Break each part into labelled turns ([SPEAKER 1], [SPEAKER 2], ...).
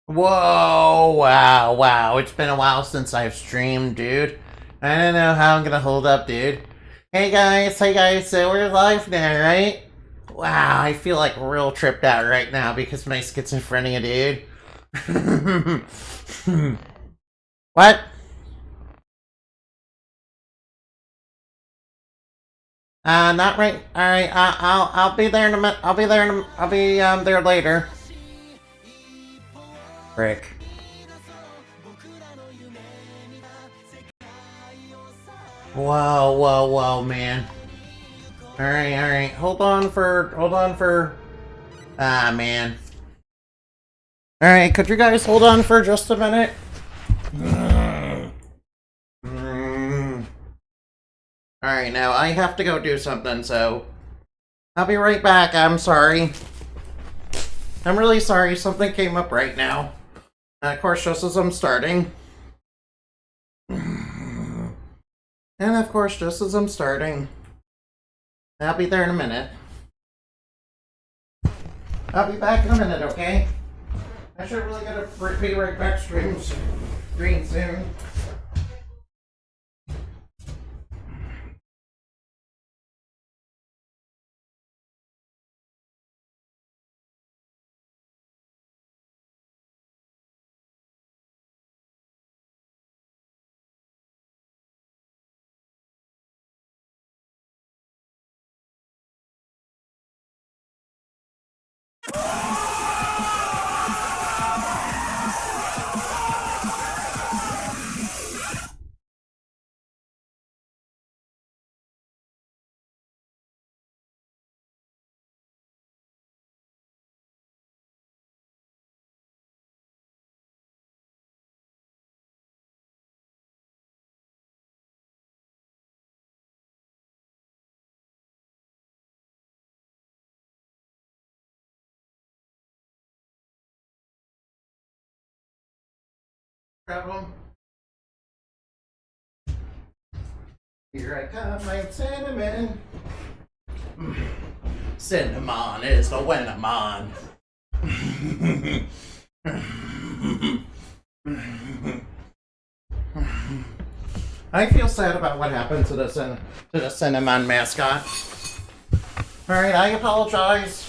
[SPEAKER 1] Whoa, wow, wow. It's been a while since I've streamed, dude. I don't know how I'm gonna hold up, dude. Hey guys, so we're live now, right? Wow, I feel like real tripped out right now because of my schizophrenia, dude. What? Not right. Alright, I'll be there in a minute. I'll be, there later. Frick. Whoa, whoa, whoa, man. Alright. Hold on for... Ah, man. Alright, could you guys hold on for just a minute? Alright, now I have to go do something, so... I'll be right back, I'm sorry. I'm really sorry, something came up right now. Of course, just as I'm starting. And of course, just as I'm starting. I'll be there in a minute. I'll be back in a minute, okay? I should really get a be right back stream soon. Problem? Here I come, my cinnamon. Cinnamon is the Winamon. I feel sad about what happened to the Cinnamon mascot. Alright, I apologize.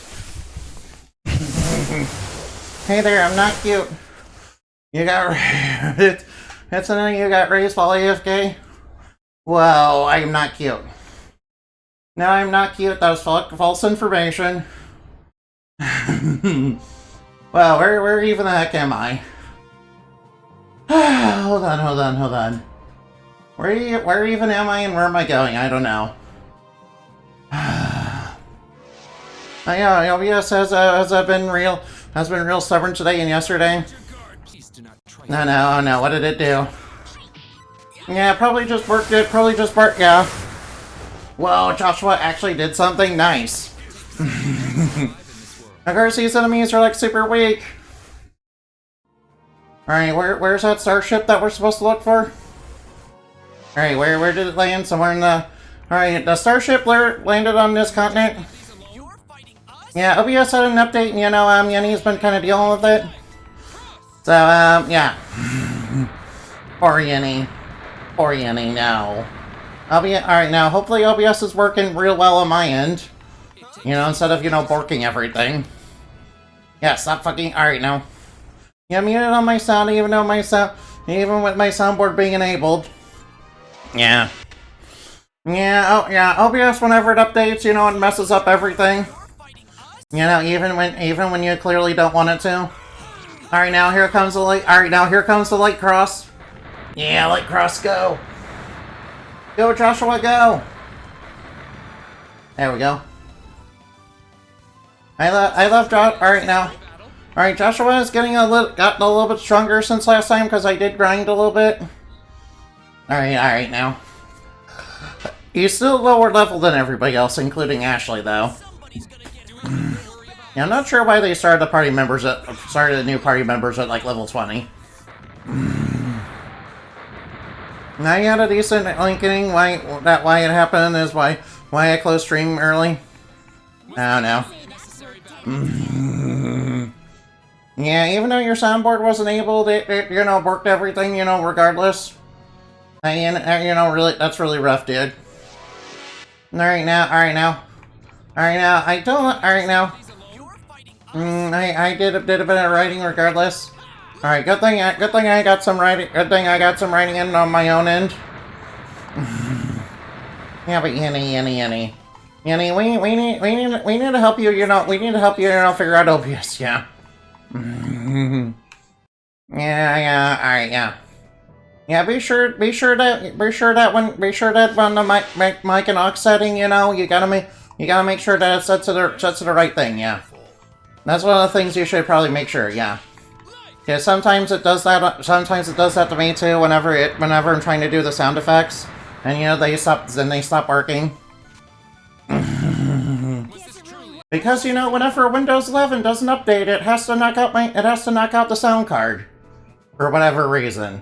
[SPEAKER 1] Hey there, I'm not cute. You got that's something you got raised while AFK? Well, I'm not cute. No, I'm not cute. That was false information. Well, where even the heck am I? hold on. Where even am I and where am I going? I don't know. Yeah, OBS has been real stubborn today and yesterday. No, what did it do? Yeah, probably just worked it, yeah. Whoa, Joshua actually did something nice. Of course, these enemies are like super weak. Alright, where's that starship that we're supposed to look for? Alright, where did it land? Somewhere in the... Alright, the starship landed on this continent. Yeah, OBS had an update, and Yenny's been kind of dealing with it. So, yeah. Poor Yenny, no. Alright, now, hopefully OBS is working real well on my end. Instead of, borking everything. Yeah, stop fucking... Alright, now. Yeah, muted on my sound, even with my soundboard being enabled. Yeah. Yeah, OBS, whenever it updates, it messes up everything. Even when you clearly don't want it to. Alright, now here comes the light. Alright, now here comes the light cross. Yeah, light cross, go. Go, Joshua, go. There we go. I love Josh. Alright, now. Alright, Joshua is gotten a little bit stronger since last time because I did grind a little bit. Alright, now. He's still lower level than everybody else, including Ashley, though. Yeah, I'm not sure why they started the new party members at like level 20. Now you had a decent linking. Why it happened is why I closed stream early. I don't know. Yeah, even though your soundboard wasn't able, it you know, worked everything, you know, regardless. And, you know, really, that's really rough, dude. Alright now, I don't, alright now. I did a bit of writing regardless. Alright, good thing I got some writing, in on my own end. Yeah, but Yenny, we need to help you, you know, figure out OBS, yeah. Yeah, alright, yeah. Yeah, be sure that when the mic and aux setting, you know, you gotta make sure that it's set to the right thing, yeah. That's one of the things you should probably make sure, yeah. Yeah, sometimes it does that to me too, whenever I'm trying to do the sound effects. And you know, they stop working. Because you know, whenever Windows 11 doesn't update, it has to knock out the sound card. For whatever reason.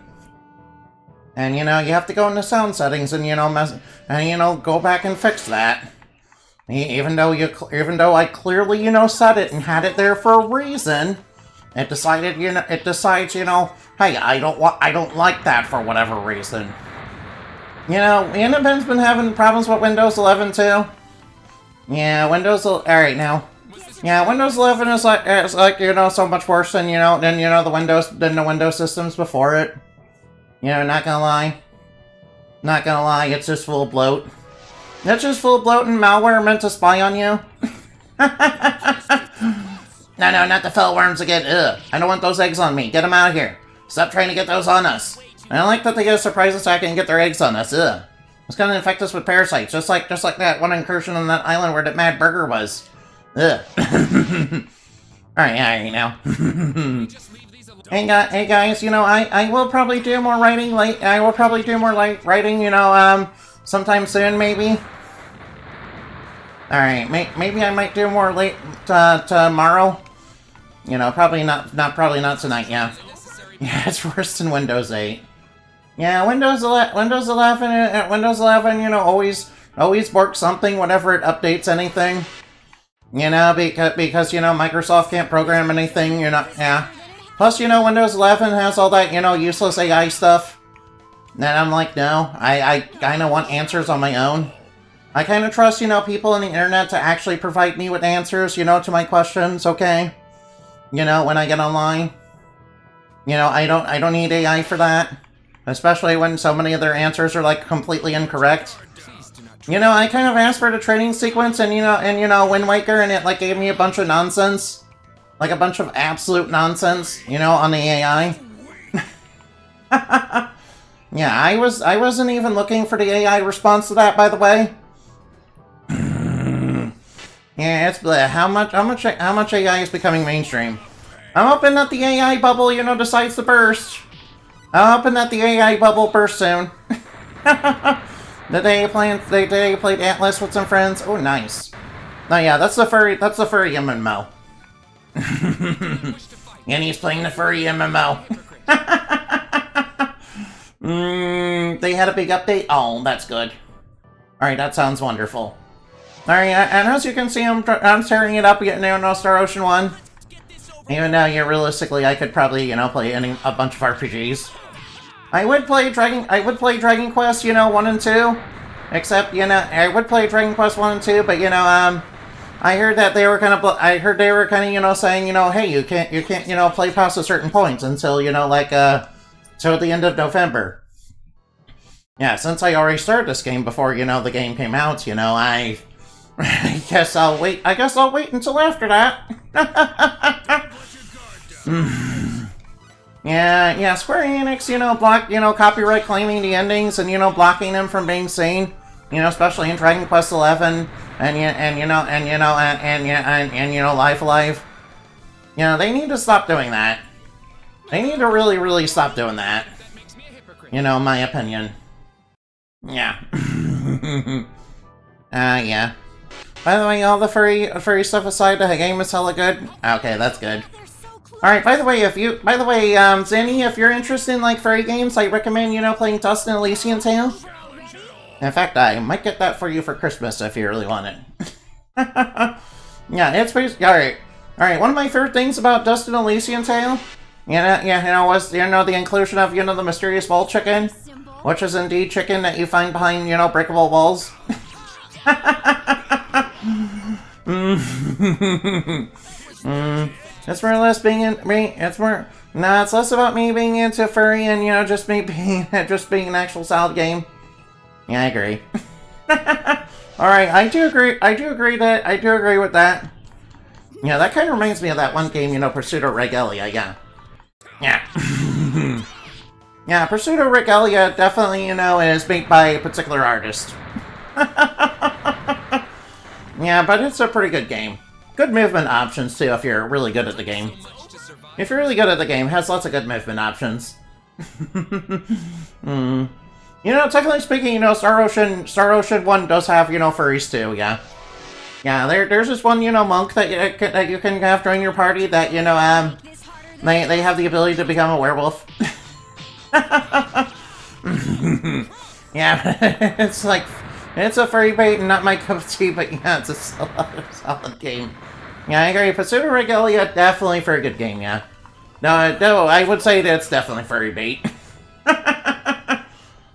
[SPEAKER 1] And you know, you have to go into sound settings and you know, go back and fix that. Even though I clearly, you know, set it and had it there for a reason, it decides, you know, hey, I don't like that for whatever reason. You know, Annabeth's been having problems with Windows 11 too. Yeah, alright now. Yeah, Windows 11 is like, you know, so much worse than the Windows systems before it. You know, not gonna lie, it's just full of bloat. It's just full of bloat and malware meant to spy on you. No, not the fell worms again. Ugh, I don't want those eggs on me. Get them out of here. Stop trying to get those on us. I don't like that they get a surprise attack and get their eggs on us. Ugh. It's gonna infect us with parasites, just like that one incursion on that island where that Mad Burger was. Ugh. Alright, now. Hey guys, you know, I will probably do more writing writing, you know, sometime soon, maybe. Alright, maybe I might do more tomorrow. You know, probably not tonight, yeah. Yeah, it's worse than Windows 8. Yeah, Windows 11, you know, always works something whenever it updates anything. You know, because you know, Microsoft can't program anything, you know, yeah. Plus, you know, Windows 11 has all that, you know, useless AI stuff. And I'm like, no, I kind of want answers on my own. I kind of trust, you know, people on the internet to actually provide me with answers, you know, to my questions, okay? You know, when I get online. You know, I don't need AI for that. Especially when so many of their answers are, like, completely incorrect. You know, I kind of asked for the training sequence and, you know, Wind Waker, and it, like, gave me a bunch of nonsense. Like a bunch of absolute nonsense, you know, on the AI. Yeah, I wasn't even looking for the AI response to that, by the way. Yeah, it's how much AI is becoming mainstream. I'm hoping that the AI bubble, you know, decides to burst. I'm hoping that the AI bubble bursts soon. Today I played Atlas with some friends. Oh, nice. Oh yeah, that's the furry MMO. And he's playing the furry MMO. They had a big update? Oh, that's good. Alright, that sounds wonderful. Alright, and as you can see, I'm tearing it up, getting no Star Ocean 1. Even though, yeah, realistically, I could probably, you know, play a bunch of RPGs. I would play Dragon Quest, you know, 1 and 2. Except, you know, I would play Dragon Quest 1 and 2, but, you know, I heard that they were kind of, you know, saying, you know, hey, you can't, you know, play past a certain point until, you know, like, till the end of November. Yeah, since I already started this game before, you know, the game came out, you know, I guess I'll wait until after that. Yeah, Square Enix, you know, copyright claiming the endings and, you know, blocking them from being seen, you know, especially in Dragon Quest XI and Life Alive. You know, they need to stop doing that. They need to really, really stop doing that. You know, my opinion. Yeah. Yeah. By the way, all the furry stuff aside, the game is hella good. Okay, that's good. Alright, by the way, Zanny, if you're interested in, like, furry games, I recommend, you know, playing Dust and Elysian Tale. In fact, I might get that for you for Christmas if you really want it. Yeah, it's pretty... Alright. Alright, one of my favorite things about Dust and Elysian Tale, was, the inclusion of, the mysterious wall chicken, which is indeed chicken that you find behind, breakable walls. It's more or less being it's less about me being into furry and, just me being, an actual solid game. Yeah, I agree. Alright, I do agree with that. Yeah, that kind of reminds me of that one game, Pursuit of Regalia, yeah. Yeah. Yeah, Pursuit of Regalia definitely, is made by a particular artist. Yeah, but it's a pretty good game. Good movement options, too, if you're really good at the game. If you're really good at the game, it has lots of good movement options. Technically speaking, Star Ocean 1 does have, furries, too, yeah. Yeah, there's this one, monk that you can have join your party that, they have the ability to become a werewolf. Yeah, it's a furry bait and not my cup of tea, but yeah, it's a solid game. Yeah, I agree. Pursuit of Regalia, definitely for a good game, yeah. No, I would say that's definitely furry bait.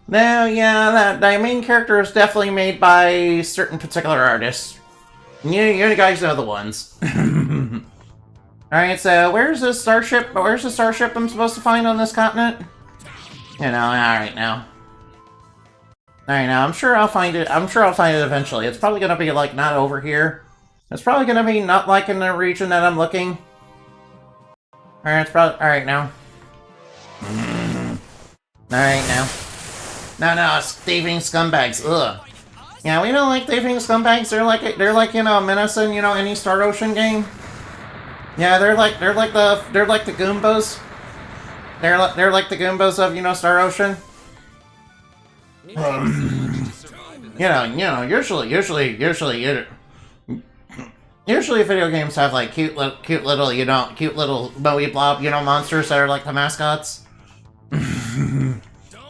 [SPEAKER 1] No, yeah, the main character is definitely made by certain particular artists. You guys know the ones. Alright, so where's the starship I'm supposed to find on this continent? Alright now. Alright now, I'm sure I'll find it eventually. It's probably gonna be, not over here. It's probably gonna be not, in the region that I'm looking. Alright, it's probably... Alright now. Alright now. No, it's thieving scumbags. Ugh. Yeah, we don't like thieving scumbags. They're like a menace in, any Star Ocean game. Yeah, they're like the Goombas. They're like the Goombas of, Star Ocean. Usually video games have cute little Moe Blob, monsters that are like the mascots.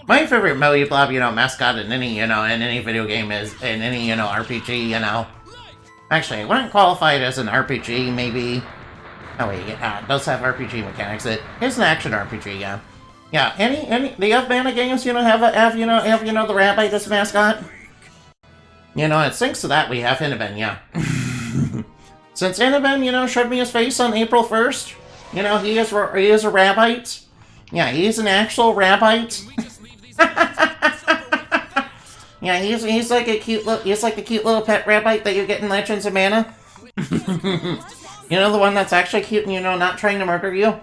[SPEAKER 1] My favorite Moe Blob, mascot in any video game is in any, RPG, Actually, I wouldn't qualify it as an RPG, maybe. Oh wait, yeah, it does have RPG mechanics. It is an action RPG, yeah. Yeah, the F-Mana games, have the Rabbite as mascot. It's thanks to that we have Innoben, yeah. Since Innoben, showed me his face on April 1st, he is a Rabbite. Yeah, he's an actual Rabbite. Yeah, he's like the cute little pet Rabbite that you get in Legends of Mana. The one that's actually cute and, not trying to murder you.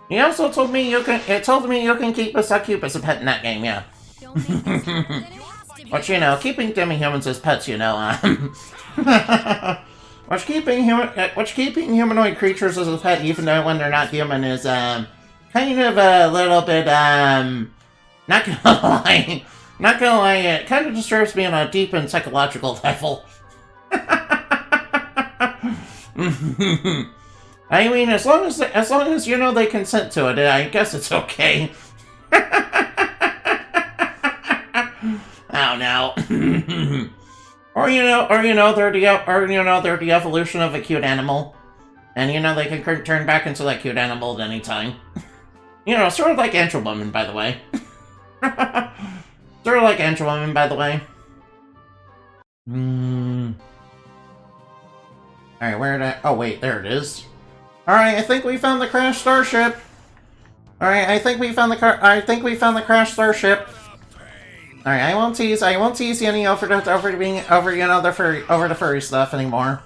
[SPEAKER 1] He also told me you can keep a succubus as a pet in that game, yeah. Which, keeping demi-humans as pets, which keeping humanoid creatures as a pet, even though when they're not human, is, kind of a little bit, not gonna lie, it kind of disturbs me on a deep and psychological level. I mean, as long as they consent to it, I guess it's okay. Oh no. Or they're the evolution of a cute animal, and they can turn back into that cute animal at any time. Sort of like Angel Woman, by the way. Sort of like Angel Woman, by the way. Alright, where did I... Oh, wait, there it is. Alright, I think we found the crashed starship. Alright, I think we found the crashed starship. Alright, I won't tease Yenny over the furry stuff anymore.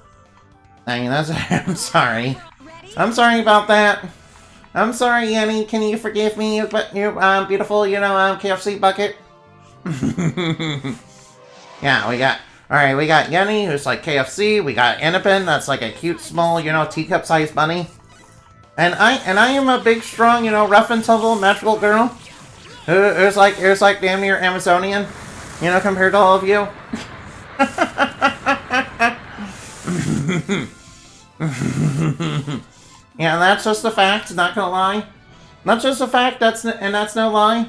[SPEAKER 1] I mean, I'm sorry. I'm sorry about that. I'm sorry, Yenny. Can you forgive me, you beautiful, KFC bucket? Yeah, we got Yenny, who's like KFC. We got Innoben, that's like a cute, small, teacup-sized bunny. And I am a big, strong, rough and tumble magical girl. Who's like damn near Amazonian, compared to all of you. Yeah, that's just a fact, not gonna lie. That's just a fact, that's no lie.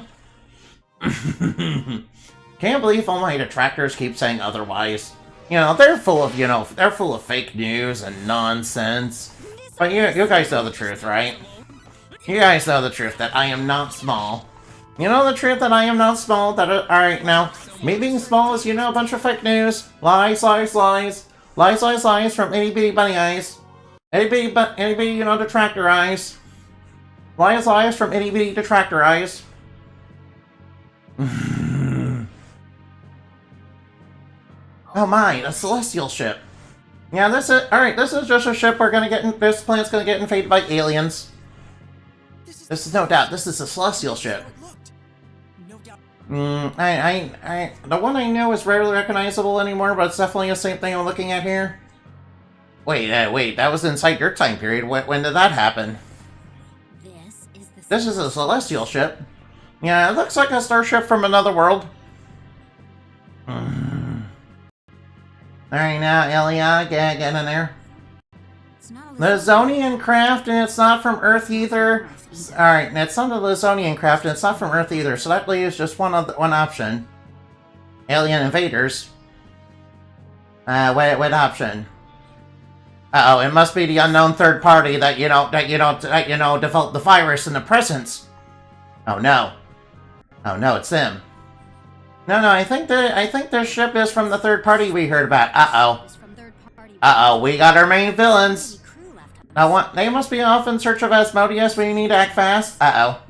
[SPEAKER 1] Can't believe all my detractors keep saying otherwise. You know, they're full of, you know, they're full of fake news and nonsense. But you guys know the truth, right? You guys know the truth, that I am not small. You know the truth that I am not small, that, alright, now, me being small is, you know, a bunch of fake news. Lies, lies, lies. Lies, lies, lies from itty bitty bunny eyes. Itty bitty, you know, detractor eyes. Lies, lies from itty bitty detractor eyes. Oh my, a celestial ship. Yeah, this is, alright, this is just a ship we're gonna get in, this planet's gonna get invaded by aliens. This is no doubt, this is a celestial ship. The one I know is rarely recognizable anymore, but it's definitely the same thing I'm looking at here. Wait, wait, that was inside your time period. When did that happen? This is a celestial ship. Yeah, it looks like a starship from another world. Alright, now, Elia, get in there. The Zonian craft, and it's not from Earth either. Alright, it's not the Zonian craft, and it's not from Earth either, so that leaves just one option. Alien invaders. What option? Uh-oh, it must be the unknown third party that, developed the virus in the presence. Oh no. Oh no, it's them. No, I think their ship is from the third party we heard about. Uh-oh. Uh-oh, we got our main villains. Now, they must be off in search of Asmodeus. We need to act fast. Uh-oh.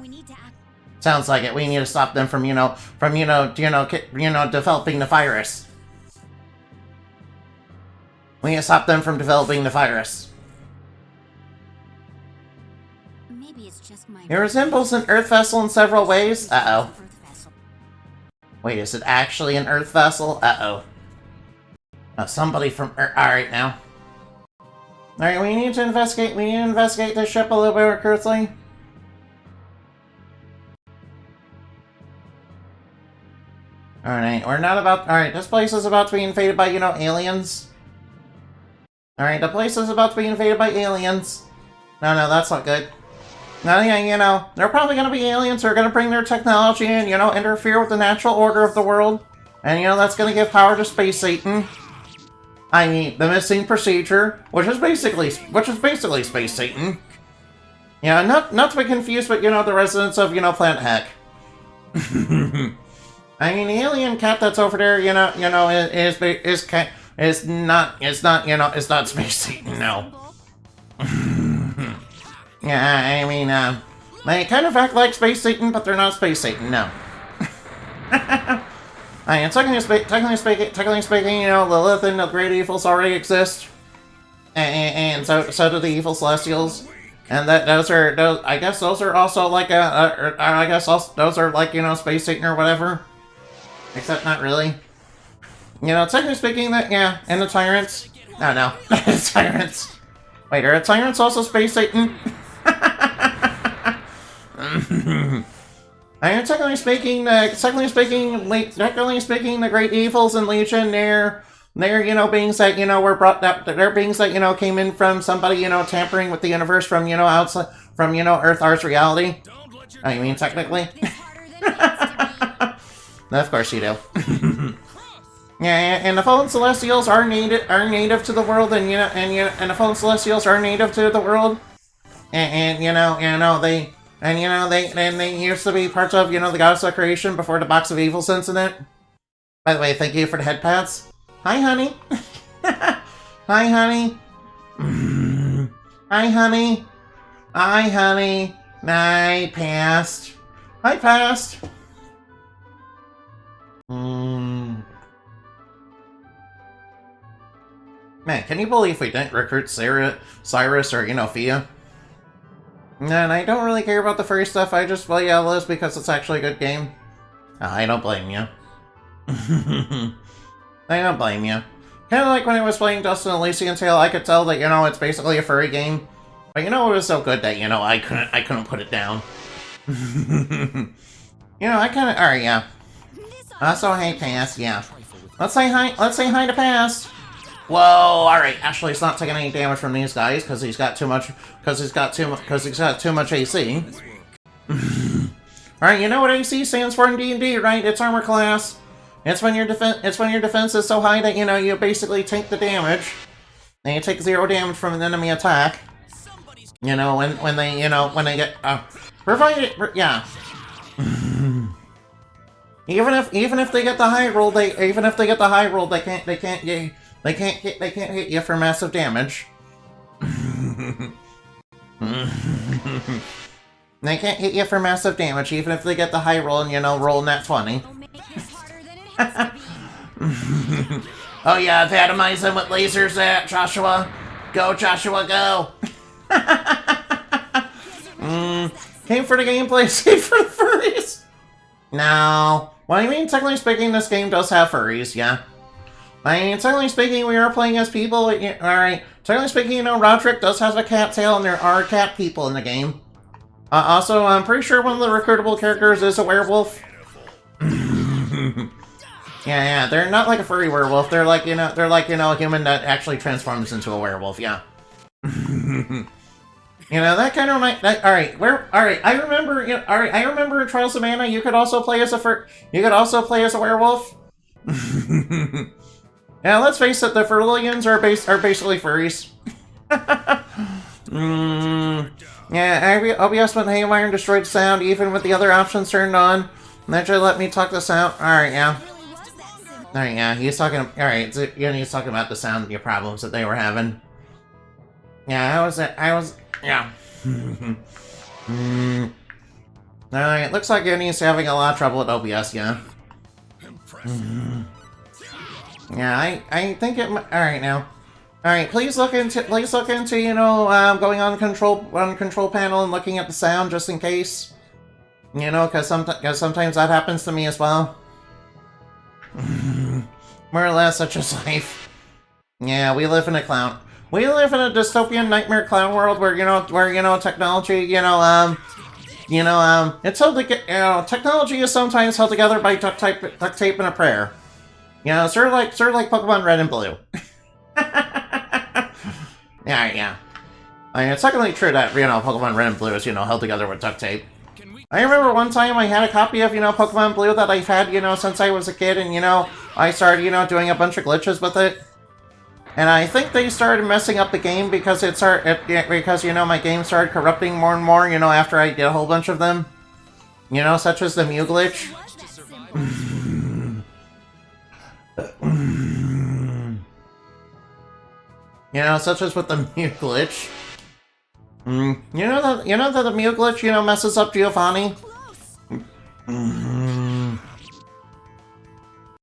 [SPEAKER 1] Sounds like it. We need to stop them from, developing the virus. We need to stop them from developing the virus.
[SPEAKER 2] Maybe it's just my...
[SPEAKER 1] It resembles an Earth vessel in several ways. Uh-oh. Wait, is it actually an Earth vessel? Uh-oh. Oh, somebody from Earth. Alright, now. Alright, we need to investigate this ship a little bit more closely. Alright, we're not about... Alright, this place is about to be invaded by, aliens. Alright, the place is about to be invaded by aliens. No, that's not good. Now, yeah, they're probably gonna be aliens who are gonna bring their technology and, interfere with the natural order of the world. And, that's gonna give power to Space Satan. I mean, the missing procedure, which is basically Space Satan. Yeah, not to be confused with, the residents of, Planet Heck. I mean, the alien cat that's over there, is not Space Satan, no. Yeah, I mean, they kind of act like Space Satan, but they're not Space Satan, no. I mean, technically speaking, Lilith and the Great Evils already exist. And so do the Evil Celestials. And those are also like those are like, Space Satan or whatever. Except not really. Technically speaking, and the Tyrants. Oh, no. Tyrants. Wait, are the Tyrants also Space Satan? I mean, technically speaking, the Great Evils and Legion, they're beings that, were brought up, they're beings that, came in from somebody, tampering with the universe from, outside, from, Earth, ours reality. I mean, technically. Of course you do. Yeah, and the Fallen Celestials are native to the world, and the Fallen Celestials are native to the world, they used to be parts of, the Goddess of Creation before the Box of Evils incident. By the way, thank you for the head pats. Hi, honey. Hi, honey. Hi, honey. Hi, honey. I passed. I passed. Man, can you believe we didn't recruit Cyrus or, Fia? And I don't really care about the furry stuff, I just play Alice because it's actually a good game. I don't blame you. I don't blame you. Kind of like when I was playing Dust and Elysian Tale, I could tell that, it's basically a furry game. But it was so good that, I couldn't put it down. Alright, yeah. Also, hey, Pass, yeah. Let's say hi to Pass. Whoa, alright, Ashley's not taking any damage from these guys, because he's got too much AC. Alright, you know what AC stands for in D&D, right? It's armor class. It's when your defense is so high that you know you basically take the damage, and you take 0 damage from an enemy attack. You know when they get provided yeah. even if they get the high roll, they can't hit you for massive damage. They can't hit you for massive damage, even if they get the high roll and, you know, roll nat 20. Oh yeah, I've atomized them with lasers, Joshua. Go, Joshua, go! Came for the gameplay, save for the furries! No. Well, I mean, technically speaking, this game does have furries, yeah. I mean, technically speaking, we are playing as people, alright. Technically speaking, you know, Roderick does have a cat tail, and there are cat people in the game. Also, I'm pretty sure one of the recruitable characters is a werewolf. Yeah, they're not like a furry werewolf. They're like, you know, a human that actually transforms into a werewolf. Yeah. You know, that kind of alright, I remember, I remember in Trials of Mana, you could also play as a werewolf. Yeah, let's face it, the Ferlians are basically furries. Yeah, OBS went haywire and destroyed sound, even with the other options turned on. Naturally, let me talk this out. Alright, yeah. Alright, yeah, he's talking... Alright, so, yeah, he's talking about the sound problems that they were having. Yeah, yeah. Alright, looks like Yenny's having a lot of trouble with OBS, yeah. Yeah, I think it... Alright, now. Alright, please look into, you know, going on control panel and looking at the sound just in case. You know, because sometimes that happens to me as well. More or less, such is life. Yeah, we live in a dystopian nightmare clown world where, you know, technology, it's held together, technology is sometimes held together by duct tape and a prayer. You know, sort of like Pokemon Red and Blue. Yeah. I mean, it's technically true that, you know, Pokemon Red and Blue is, you know, held together with duct tape. I remember one time I had a copy of, you know, Pokemon Blue that I've had, you know, since I was a kid, and, you know, I started, you know, doing a bunch of glitches with it. And I think they started messing up the game because because, you know, my game started corrupting more and more, you know, after I did a whole bunch of them. You know, such as the Mew glitch. You know, such as with the Mew glitch. You know that the Mew glitch, you know, messes up Giovanni?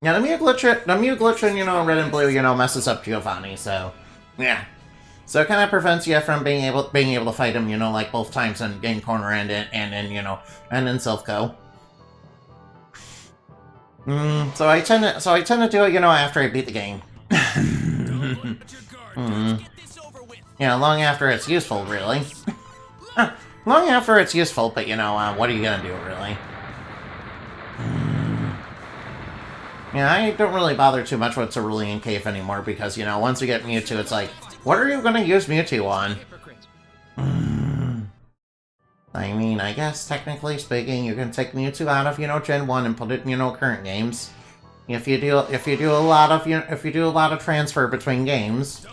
[SPEAKER 1] Yeah, the Mew glitch in, you know, Red and Blue, you know, messes up Giovanni, so... Yeah. So it kind of prevents you from being able to fight him, you know, like both times in Game Corner and in Silph So I tend to do it, you know, after I beat the game. Yeah, long after it's useful, really. Long after it's useful, but, you know, what are you gonna do, really? Yeah, I don't really bother too much with Cerulean Cave anymore, because, you know, once you get Mewtwo, it's like, what are you gonna use Mewtwo on? I mean, I guess, technically speaking, you can take Mewtwo out of, you know, Gen 1 and put it in, you know, current games. If you do a lot of transfer between games.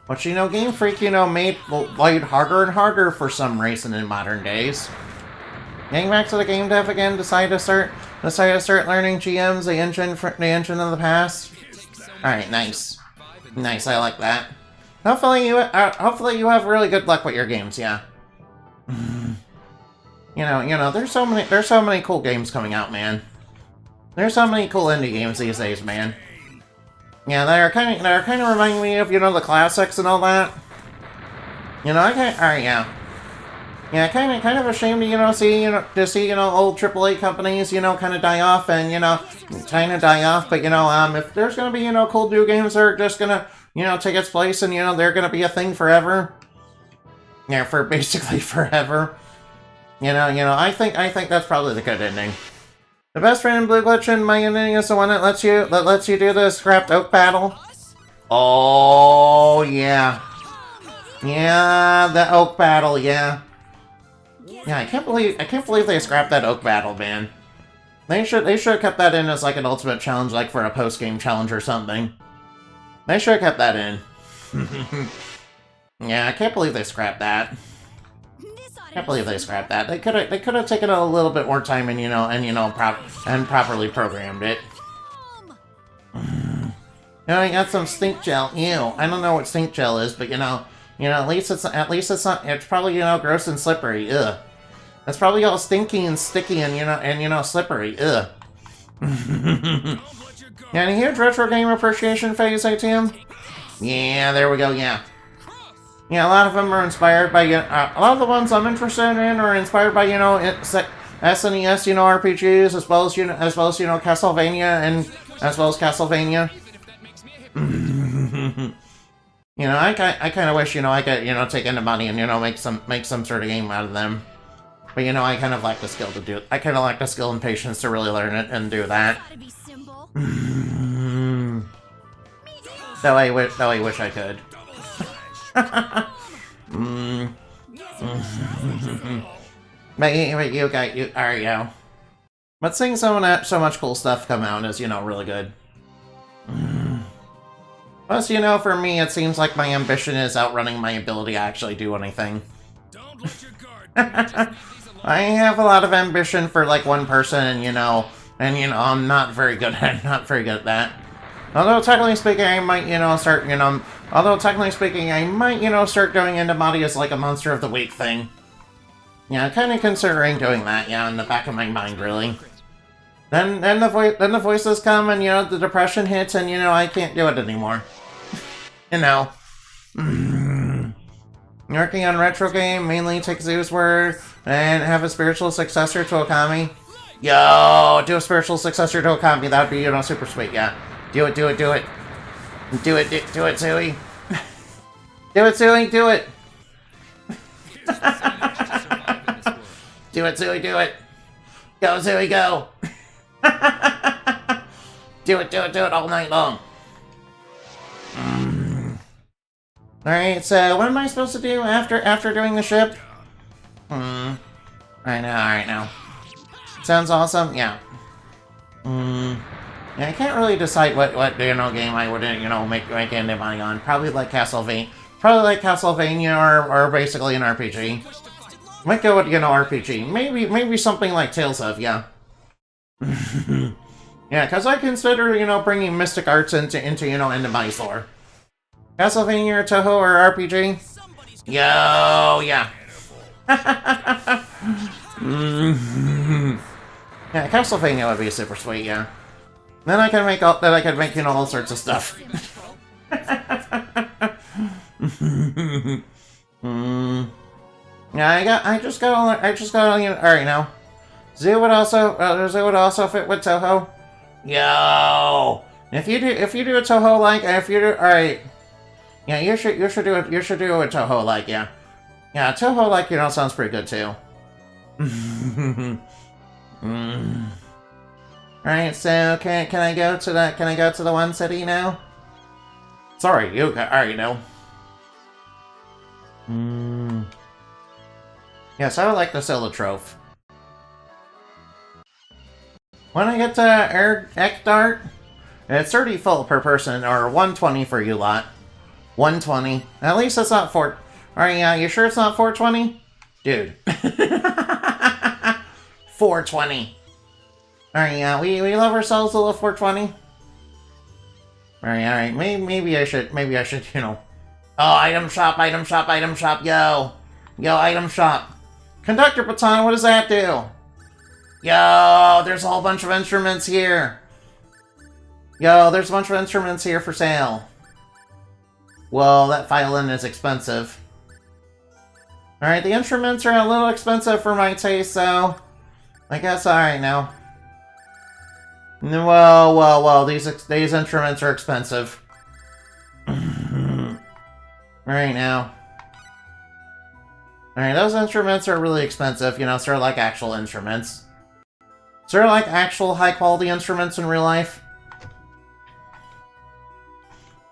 [SPEAKER 1] But, you know, Game Freak, you know, made light harder and harder for some reason in modern days. Getting back to the game dev again, decided to start learning GMs, the engine of the past. Alright, nice. Nice, I like that. Hopefully you have really good luck with your games, yeah. You know, there's so many cool games coming out, man. There's so many cool indie games these days, man. Yeah, they're kind of reminding me of, you know, the classics and all that. You know, alright, yeah. Yeah, kind of ashamed to, you know, see old AAA companies, you know, kind of die off, and, you know, but, you know, if there's gonna be, you know, cool new games that are just gonna, you know, take its place, and, you know, they're gonna be a thing forever. Yeah, for basically forever. You know, I think that's probably the good ending. The best Red and Blue glitch in my ending is the one that lets you do the scrapped oak battle. Oh yeah. Yeah, the oak battle, yeah. Yeah, I can't believe they scrapped that oak battle, man. They should have kept that in as like an ultimate challenge, like for a post-game challenge or something. They should have kept that in. Yeah, I can't believe they scrapped that. Can't believe they scrapped that. They could have taken a little bit more time and properly programmed it. You know, I got some stink gel. Ew, I don't know what stink gel is, but at least it's not. It's probably gross and slippery. Ugh. That's probably all stinky and sticky and slippery. Ugh. Yeah, any huge retro game appreciation phase, ATM? Yeah, there we go. Yeah. Yeah, a lot of them are inspired by, a lot of the ones I'm interested in are inspired by, SNES, RPGs, as well as Castlevania, I kind of wish, I could, take in the money and, make some sort of game out of them. But, I kind of lack the skill to do it. I kind of lack the skill and patience to really learn it and do that. Though I wish I could. But you alright, yo. But seeing so much cool stuff come out is, really good. Plus, for me, it seems like my ambition is outrunning my ability to actually do anything. I have a lot of ambition for like one person, and I'm not very good at that. Although technically speaking, I might, start going into Madi as like a Monster of the Week thing. Yeah, kind of considering doing that, in the back of my mind, really. Then the voices come, and the depression hits, and I can't do it anymore. Working on retro game, mainly take Zoo's word and have a spiritual successor to Okami. Yo, do a spiritual successor to Okami. That would be, super sweet. Yeah, do it. Do it, Zooey. Do it, Zooey. Do it. Do it, Zooey. Do it. Go, Zooey, go. Do it all night long. Alright, so what am I supposed to do after doing the ship? Alright now. Sounds awesome, yeah. Yeah, I can't really decide what game I would make any money on. Probably like Castlevania, or basically an RPG. Might go with RPG. Maybe something like Tales of, yeah. Yeah, because I consider bringing Mystic Arts into my lore. Castlevania or Toho or RPG? Yo, yeah. Yeah, Castlevania would be super sweet, yeah. Then I can make all sorts of stuff. Yeah, I just got alright now. Zoo would also fit with Toho. Yo, if you do a Toho alright. Yeah, you should do it. You should do a Toho like, yeah. Yeah, Toho like, sounds pretty good too. Alright, so can I go to the one city now? Sorry, you already know. Yes, I would like the Silotroph. When I get to Ekdart, it's 30 full per person, or 120 for you lot. 120. At least it's not 4. Alright, yeah, you sure it's not 420? Dude. 420. Alright, yeah, we love ourselves a little 420. Alright. Maybe I should, Oh, item shop, yo. Yo, item shop. Conductor baton, what does that do? Yo, there's a whole bunch of instruments here. Yo, there's a bunch of instruments here for sale. Well, that violin is expensive. Alright, the instruments are a little expensive for my taste, so I guess alright now. Well, these instruments are expensive. Right now. Alright, those instruments are really expensive, sort of like actual instruments. Sort of like actual high-quality instruments in real life.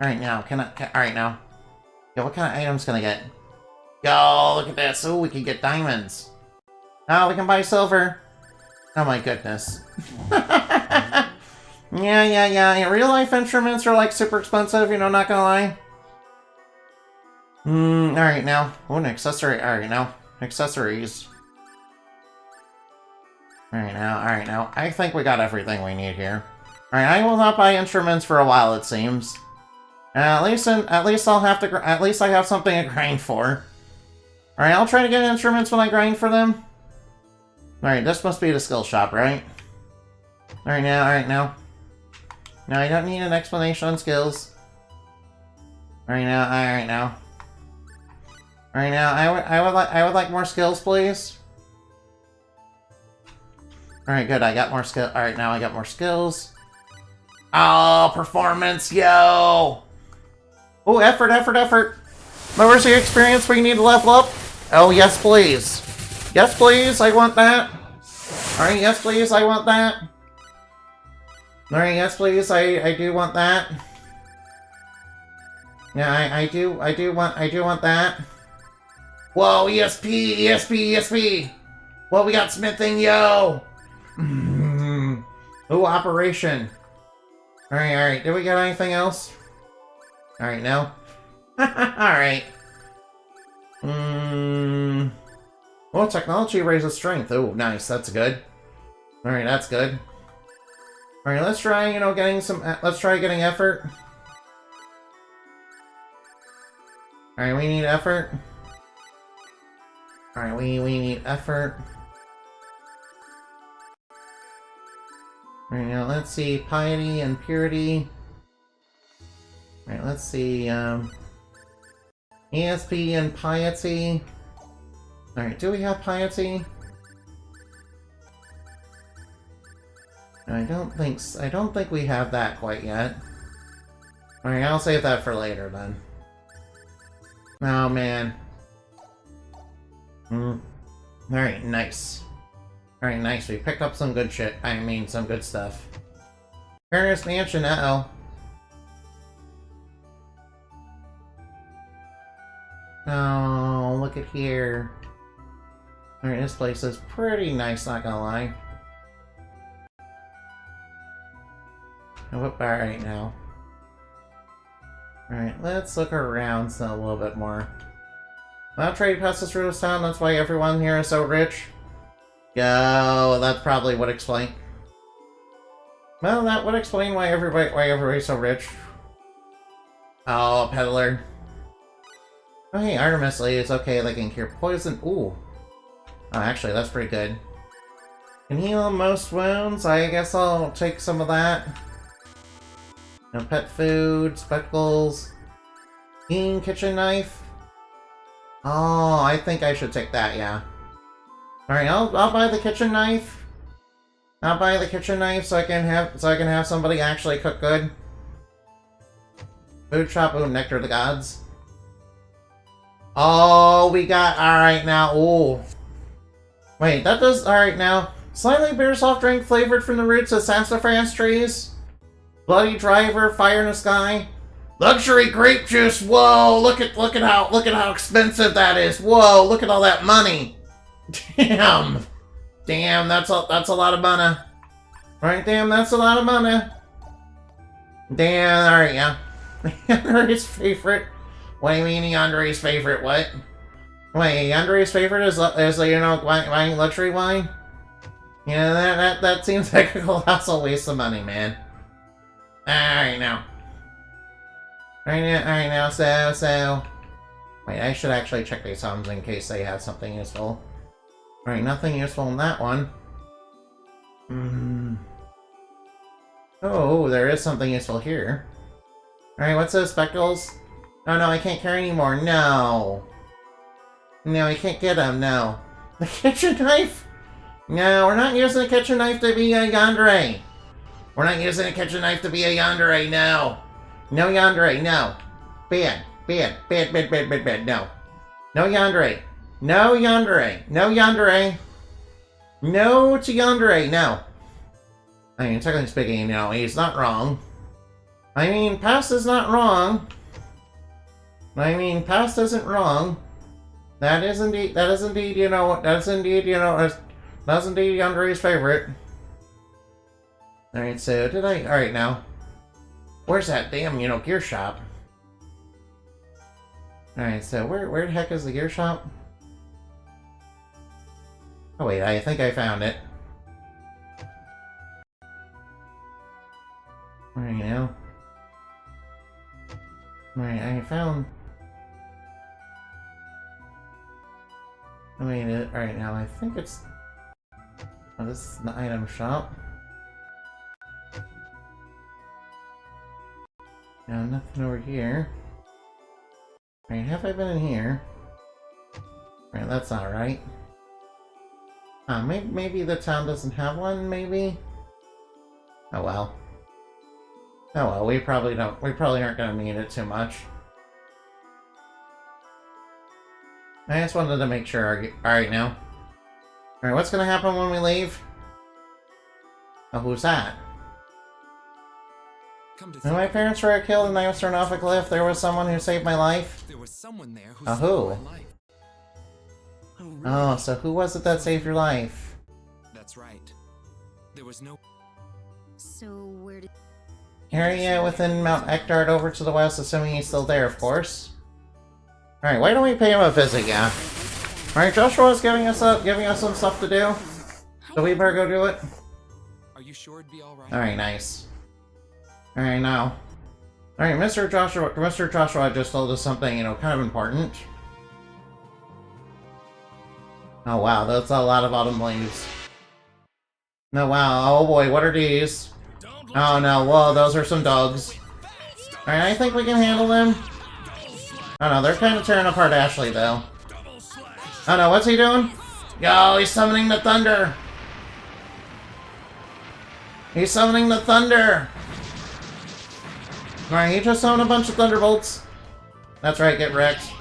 [SPEAKER 1] Alright now, alright now. Yo, what kind of items can I get? Yo, look at this. Oh, we can get diamonds. Oh, we can buy silver. Oh my goodness. Yeah. Real life instruments are like super expensive, not gonna lie. Alright now. Oh, an accessory. Alright now. Accessories. Alright now. I think we got everything we need here. Alright, I will not buy instruments for a while, it seems. At least I'll have to. At least I have something to grind for. Alright, I'll try to get instruments when I grind for them. Alright, this must be the skill shop, right? Alright now. No, I don't need an explanation on skills. Alright now. I would like more skills, please. Alright, good, I got more skill. Alright, now I got more skills. Oh, performance, yo! Oh, effort. Where's the experience we need to level up? Oh, yes, please. Yes, please, I want that. Alright, yes, please, I want that. Alright, yes, please, I do want that. Yeah, I do want that. Whoa, ESP! Whoa, we got smithing, yo! Ooh, operation. Alright, did we get anything else? Alright, no. Alright. Oh, technology raises strength. Oh, nice, that's good. Alright, that's good. Alright, let's try, getting effort. Alright, we need effort. Alright, we need effort. Alright, now let's see, piety and purity. Alright, let's see, ESP and piety. Alright, do we have piety? I don't think we have that quite yet. Alright, I'll save that for later then. Oh man. Alright, nice. Alright, nice. We picked up some good shit. I mean, some good stuff. Paris Mansion, uh-oh. Oh, look at here. Alright, this place is pretty nice, not gonna lie. Alright now. Alright, let's look around a little bit more. Well, trade past this Rudolph's town, that's why everyone here is so rich. Go, that probably would explain. Well, that would explain why everybody's so rich. Oh, a peddler. Oh, hey, Artemis Lady, it's okay, they can cure poison. Ooh. Oh, actually, that's pretty good. Can heal most wounds, I guess I'll take some of that. No pet food, spectacles. Keen kitchen knife. Oh, I think I should take that, yeah. Alright, I'll buy the kitchen knife. I'll buy the kitchen knife so I can have somebody actually cook good. Food shop, ooh, Nectar of the Gods. Oh, we got, alright now, ooh. Wait, that does, alright now. Slightly bitter soft drink flavored from the roots of sassafras trees. Bloody driver, fire in the sky. Luxury grape juice, whoa, look at how expensive that is. Whoa, look at all that money. Damn, that's a lot of money. Right, damn, that's a lot of money. Damn, alright, yeah. Andre's favorite. What do you mean Andre's favorite, what? Wait, Andre's favorite is buying luxury wine? Yeah, that seems like a colossal waste of money, man. Alright now. Alright now, so... Wait, I should actually check these items in case they have something useful. Alright, nothing useful in that one. Oh, there is something useful here. Alright, what's those spectacles? Oh no, I can't carry anymore, no! No, I can't get them, no. The kitchen knife? No, we're not using the kitchen knife to be a yandere. We're not using a kitchen knife to be a yandere, no. No yandere, no. Bad, no. No yandere. No yandere. No yandere. No to yandere, no. I mean, technically speaking, he's not wrong. I mean, past is not wrong. Past isn't wrong. That is indeed, That's indeed Andre's favorite. Alright, so did I... Alright, now. Where's that damn, gear shop? Alright, so where the heck is the gear shop? Oh wait, I think I found it. Alright, now. Alright, I found... Alright, now I think it's... Oh, this is the item shop. No, nothing over here. Alright, have I been in here? Alright, that's not right. Maybe the town doesn't have one, maybe? Oh well. Oh well, we probably aren't gonna need it too much. I just wanted to make sure. Alright, now. Alright, what's gonna happen when we leave? Oh, who's that? When my parents were killed and I was thrown off a cliff, there was someone who saved my life.
[SPEAKER 3] There was someone there who
[SPEAKER 1] saved
[SPEAKER 3] my life.
[SPEAKER 2] Oh, really?
[SPEAKER 1] Oh, so who was it that saved your life?
[SPEAKER 3] That's right. There was no...
[SPEAKER 2] So where did...
[SPEAKER 1] Area within Mount Ekdard over to the west, assuming he's still there, of course. Alright, why don't we pay him a visit, yeah? Alright, Joshua's giving us some stuff to do. So we better go do it.
[SPEAKER 3] Are you sure it'd be alright?
[SPEAKER 1] Alright, nice. Alright, now. Alright, Mr. Joshua just told us something, kind of important. Oh wow, that's a lot of autumn leaves. No, wow, oh boy, what are these? Oh no, whoa, those are some dogs. Alright, I think we can handle them. Oh no, they're kind of tearing apart Ashley, though. Oh no, what's he doing? Yo, he's summoning the thunder! He's summoning the thunder! Alright, he just summoned a bunch of thunderbolts. That's right, get wrecked.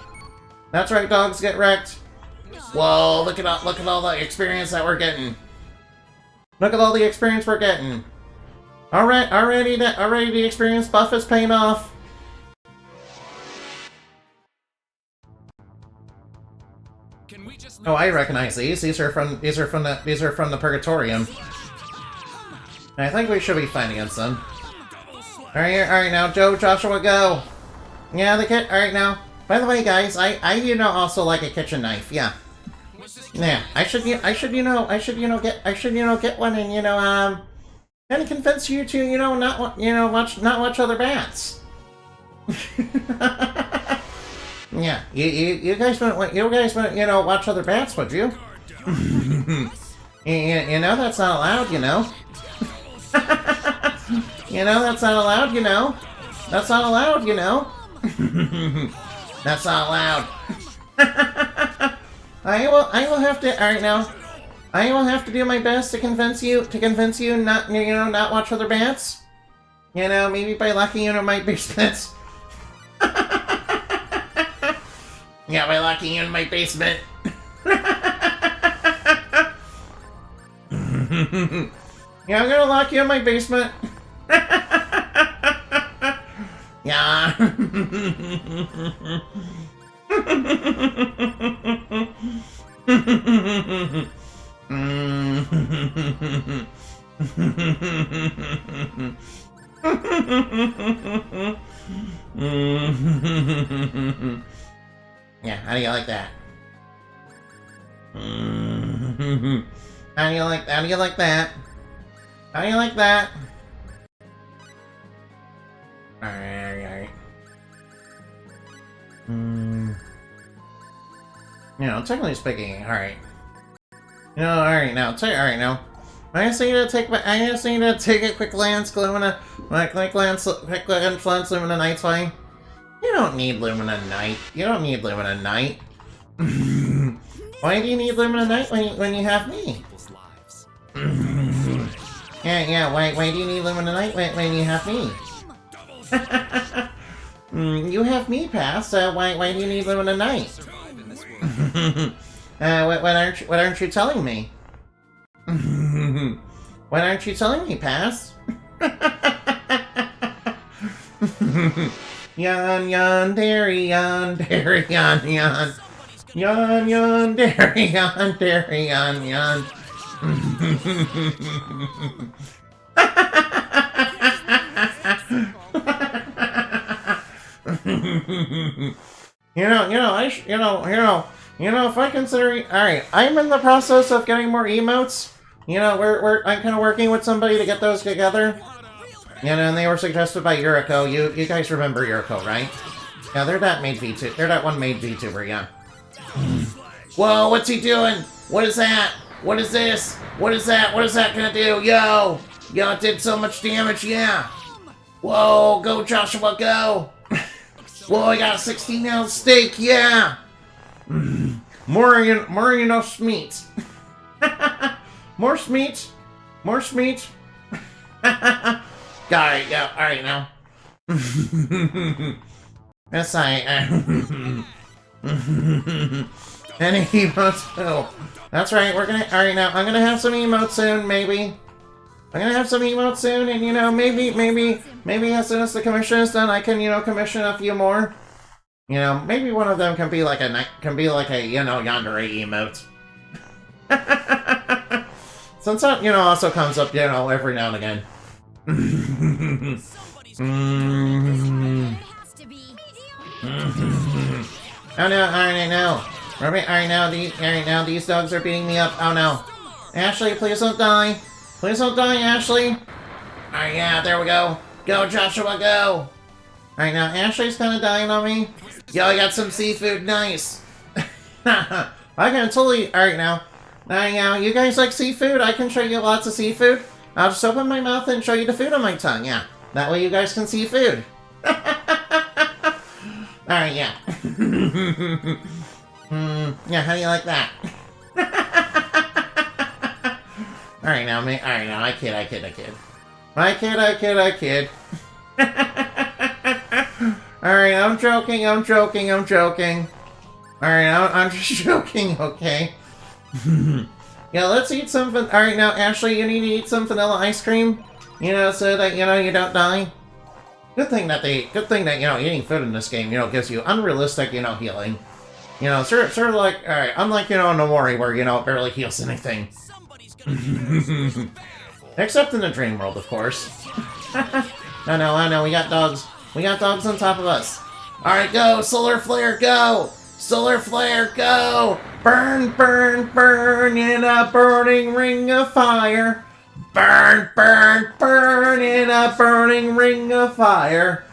[SPEAKER 1] That's right, dogs, get wrecked. Whoa, look at all the experience that we're getting. Look at all the experience we're getting. Already the experience buff is paying off. Oh, I recognize these. These are from the Purgatorium. And I think we should be fine against them. Alright now, Joshua, go. Yeah, the kit. Alright now. By the way, guys, I also like a kitchen knife. Yeah. Yeah, I should get one and kind of convince you to not watch other bats. Yeah, you guys wouldn't watch other bats, would you? That's not allowed, that's not allowed, That's not allowed, That's not allowed. I will have to. Alright now. I will have to do my best to convince you not watch other bats. Maybe by locking you in my basement. Yeah, by locking you in my basement. Yeah, I'm gonna lock you in my basement. Yeah. Yeah, how do you like that? How do you like that? How do you like that? How do you like that? Alright. Technically speaking, alright. Alright now. I just need to take a quick glance, Lumina. Quick glance, Lumina Knight's way. You don't need Lumina Knight. Why do you need Lumina Knight when you have me? Yeah, why do you need Lumina Knight when you have me? You have me, Pass, why do you need Lumina Knight? What aren't you telling me? What aren't you telling me, Pass? Yon, dairy, yon. Yon, dairy, yon. If I consider, alright, I'm in the process of getting more emotes. I'm kind of working with somebody to get those together. And they were suggested by Yuriko. You guys remember Yuriko, right? Yeah, they're that one made VTuber, yeah. Whoa, what's he doing? What is that? What is this? What is that? What is that gonna do? Yo, it did so much damage, yeah. Whoa, go Joshua, go. Whoa, I got a 16-ounce steak, yeah. More smeat. More smeat. More smeat. Got it, yeah, alright now. Yes, Any emotes? Oh, that's right, alright now, I'm gonna have some emotes soon, maybe. I'm gonna have some emotes soon, and maybe as soon as the commission is done, I can, commission a few more. Maybe one of them can be like a yandere emote. Since that, also comes up, every now and again. Oh no, alright now. Alright now, these dogs are beating me up. Oh no. Ashley, please don't die. Please don't die, Ashley. Alright, yeah, there we go. Go, Joshua, go. Alright now, Ashley's kind of dying on me. Yo, I got some seafood, nice. I can totally... Alright now. Alright now, you guys like seafood? I can show you lots of seafood. I'll just open my mouth and show you the food on my tongue, yeah. That way you guys can see food. Alright, yeah. Yeah, how do you like that? Alright now, I kid. I kid. Alright, I'm joking. Alright, I'm just joking, okay? Yeah, let's eat some... Alright, now, Ashley, you need to eat some vanilla ice cream. So that, you don't die. Good thing that, eating food in this game, gives you unrealistic, healing. Sort of like, alright, unlike, Nomori, where, it barely heals anything. Except in the dream world, of course. No, I know, we got dogs. We got dogs on top of us. Alright, go! Solar Flare, go! Solar Flare, go! Burn, burn, burn in a burning ring of fire. Burn, burn, burn in a burning ring of fire.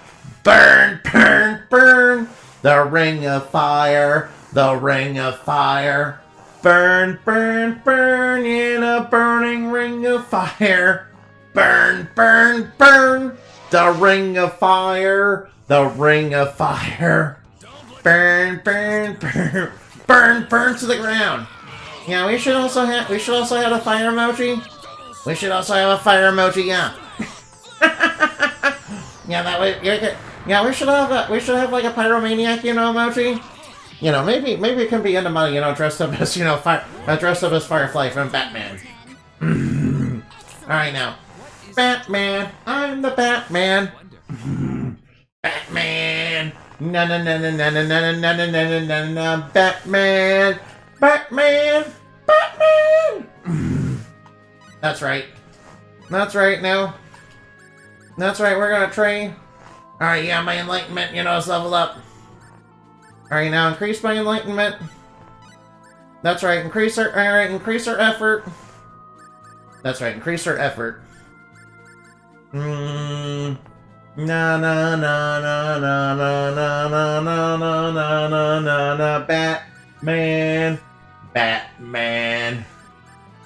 [SPEAKER 1] Burn, burn, burn. The ring of fire. The ring of fire. Burn, burn, burn in a burning ring of fire. Burn, burn, burn. The ring of fire. The ring of fire. Burn, burn, burn. Burn, burn to the ground. Yeah, we should also have a fire emoji. We should also have a fire emoji, yeah. Yeah, that way yeah, we should have like a pyromaniac, emoji. Maybe it can be Enema, dressed up as, dressed up as Firefly from Batman. Alright now. Batman, I'm the Batman. Batman. Na na na na na na na na na na na na Batman. Batman. Batman. That's right. That's right now. That's right, we're gonna train. Alright, yeah, my enlightenment, is leveled up. Alright, now increase my enlightenment. That's right, increase our effort. That's right, increase our effort. Na na na na na na na na na na na na na Batman. Batman.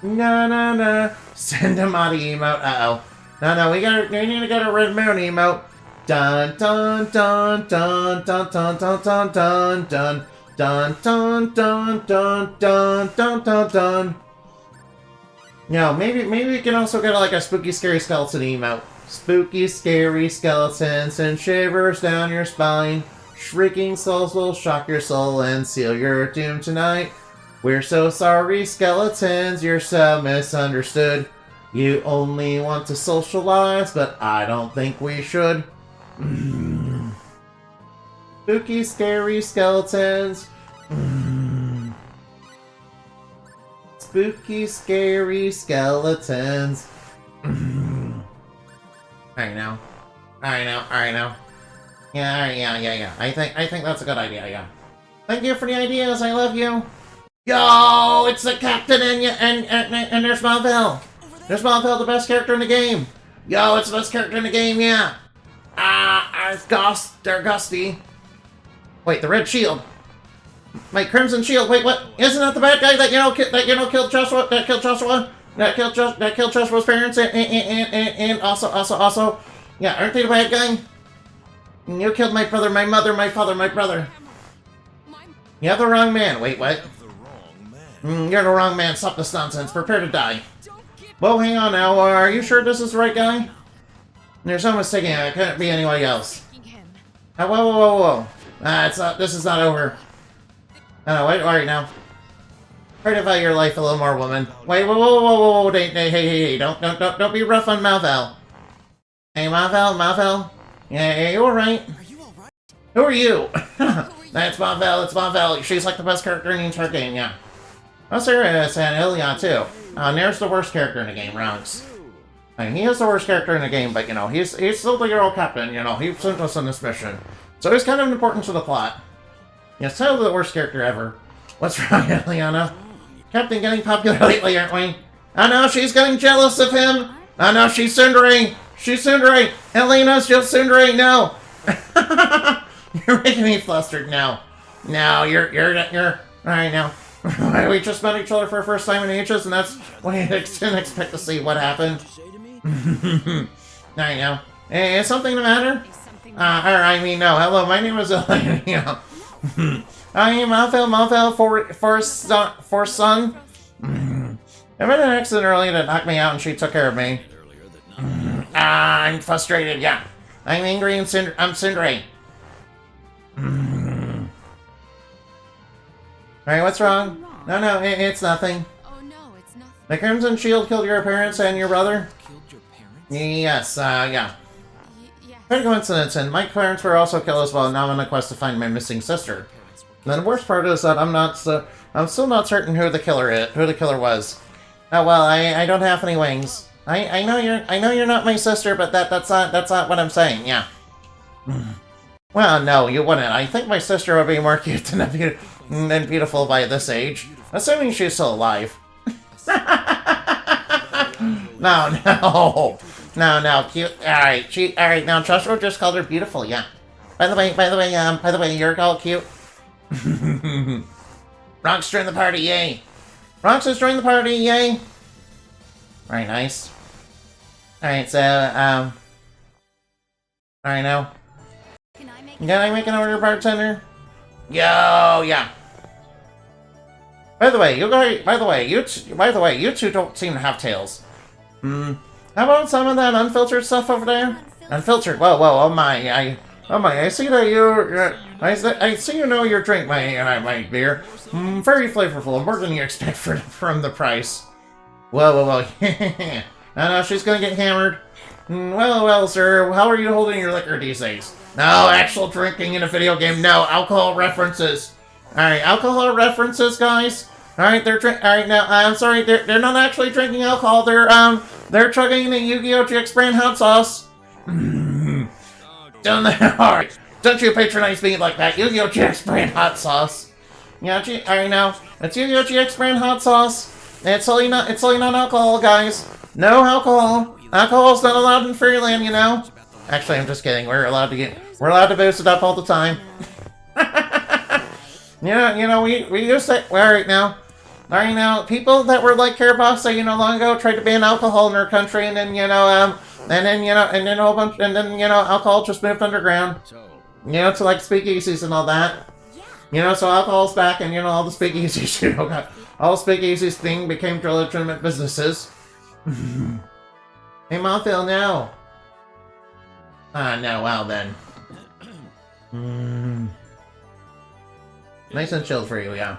[SPEAKER 1] Na na na. Send him out of emote. Uh-oh. No, we need to get a Red Moon emote. Dun dun dun dun dun dun dun dun dun dun dun dun dun dun dun dun dun dun. No, maybe we can also get like a spooky scary skeleton emote. Spooky scary skeletons and shivers down your spine. Shrieking souls will shock your soul and seal your doom tonight. We're so sorry, skeletons, you're so misunderstood. You only want to socialize, but I don't think we should. Spooky, scary skeletons. spooky, scary skeletons. Alright now. Alright now. Yeah. I think that's a good idea, yeah. Thank you for the ideas, I love you. Yo, it's the captain and there's Malvel. There's Malvel, the best character in the game. Yo, it's the best character in the game, yeah. They're Gusty. Wait, the red shield. My crimson shield. Wait, what? Isn't that the bad guy that killed Joshua? That killed Joshua's parents and also. Yeah, aren't they the bad guy? You killed my brother, my mother, my father, my brother. You have the wrong man. Wait, what? You're the wrong man. Stop this nonsense. Prepare to die. Whoa, hang on now. Are you sure this is the right guy? There's no mistaking it. It couldn't be anybody else. Whoa. It's not. This is not over. Oh, wait, alright now. Try to value your life a little more, woman. Wait, whoa. Hey, don't be rough on Malvel. Hey, Malvel. Yeah, you alright?
[SPEAKER 2] Are you alright?
[SPEAKER 1] Who are you? That's Malvel, it's Malvel. She's like the best character in the entire game, yeah. Oh, serious, and Ilya, too. Nair's the worst character in the game, Ronks. I mean, he is the worst character in the game, but, you know, he's still the hero captain, you know, he sent us on this mission. So he's kind of important to the plot. He's still the worst character ever. What's wrong, Ilyana? Captain getting popular lately, aren't we? Oh no, she's getting jealous of him! Oh no, she's Tsundere! She's Tsundere! Elena's just Tsundere, no! You're making me flustered now. No, you're alright now. We just met each other for the first time in ages, and that's what I didn't expect to see what happened. Alright now. Hey, is something the matter? No. Hello, my name is Elena. I am Malvel for son. I had an accident earlier that knocked me out and she took care of me. I'm frustrated, yeah. I'm angry and I'm Tsundere. Alright, what's wrong? No, it's nothing.
[SPEAKER 2] Oh no, it's nothing.
[SPEAKER 1] The Crimson Shield killed your parents and your brother?
[SPEAKER 3] Killed your parents?
[SPEAKER 1] Yes, yeah.
[SPEAKER 2] Yeah.
[SPEAKER 1] Quite a coincidence, and my parents were also killed as well, now I'm on a quest to find my missing sister. And the worst part is that I'm still not certain who the killer was. Oh well, I don't have any wings. I know you're not my sister, but that's not what I'm saying, yeah. Well, no, you wouldn't. I think my sister would be more cute than beautiful by this age. Assuming she's still alive. No, cute. Alright, now Joshua just called her beautiful, yeah. By the way, you're all cute. Ronks joined the party, yay! Ronks has joined the party, yay! Very nice. Alright, so, alright now. Can I make an order, bartender? Yo, yeah. By the way, you two don't seem to have tails. How about some of that unfiltered stuff over there? Unfiltered? Whoa, oh my, I see that I see you know your drink, my beer. Very flavorful, more than you expect from the price. Whoa. I know, she's gonna get hammered. Well, sir, how are you holding your liquor these days? No, actual drinking in a video game, no, alcohol references. Alright, alcohol references, guys. Alright, alright, now, I'm sorry, they're not actually drinking alcohol, they're chugging the Yu-Gi-Oh! GX brand hot sauce. Don't you patronize me like that, Yu-Gi-Oh! GX brand hot sauce. Yeah, alright now, it's Yu-Gi-Oh! GX brand hot sauce. It's only not alcohol, guys. No alcohol. Alcohol's not allowed in Fairyland, you know. Actually, I'm just kidding. We're allowed to boost it up all the time. we used to. Alright now, people that were like Carabasa, long ago tried to ban alcohol in our country, and then alcohol just moved underground. To like speakeasies and all that. So alcohol's back, and all the speakeasies, all the speakeasies thing became legitimate businesses. Hey, Malphil, no. No, well then. Nice and chill for you, yeah.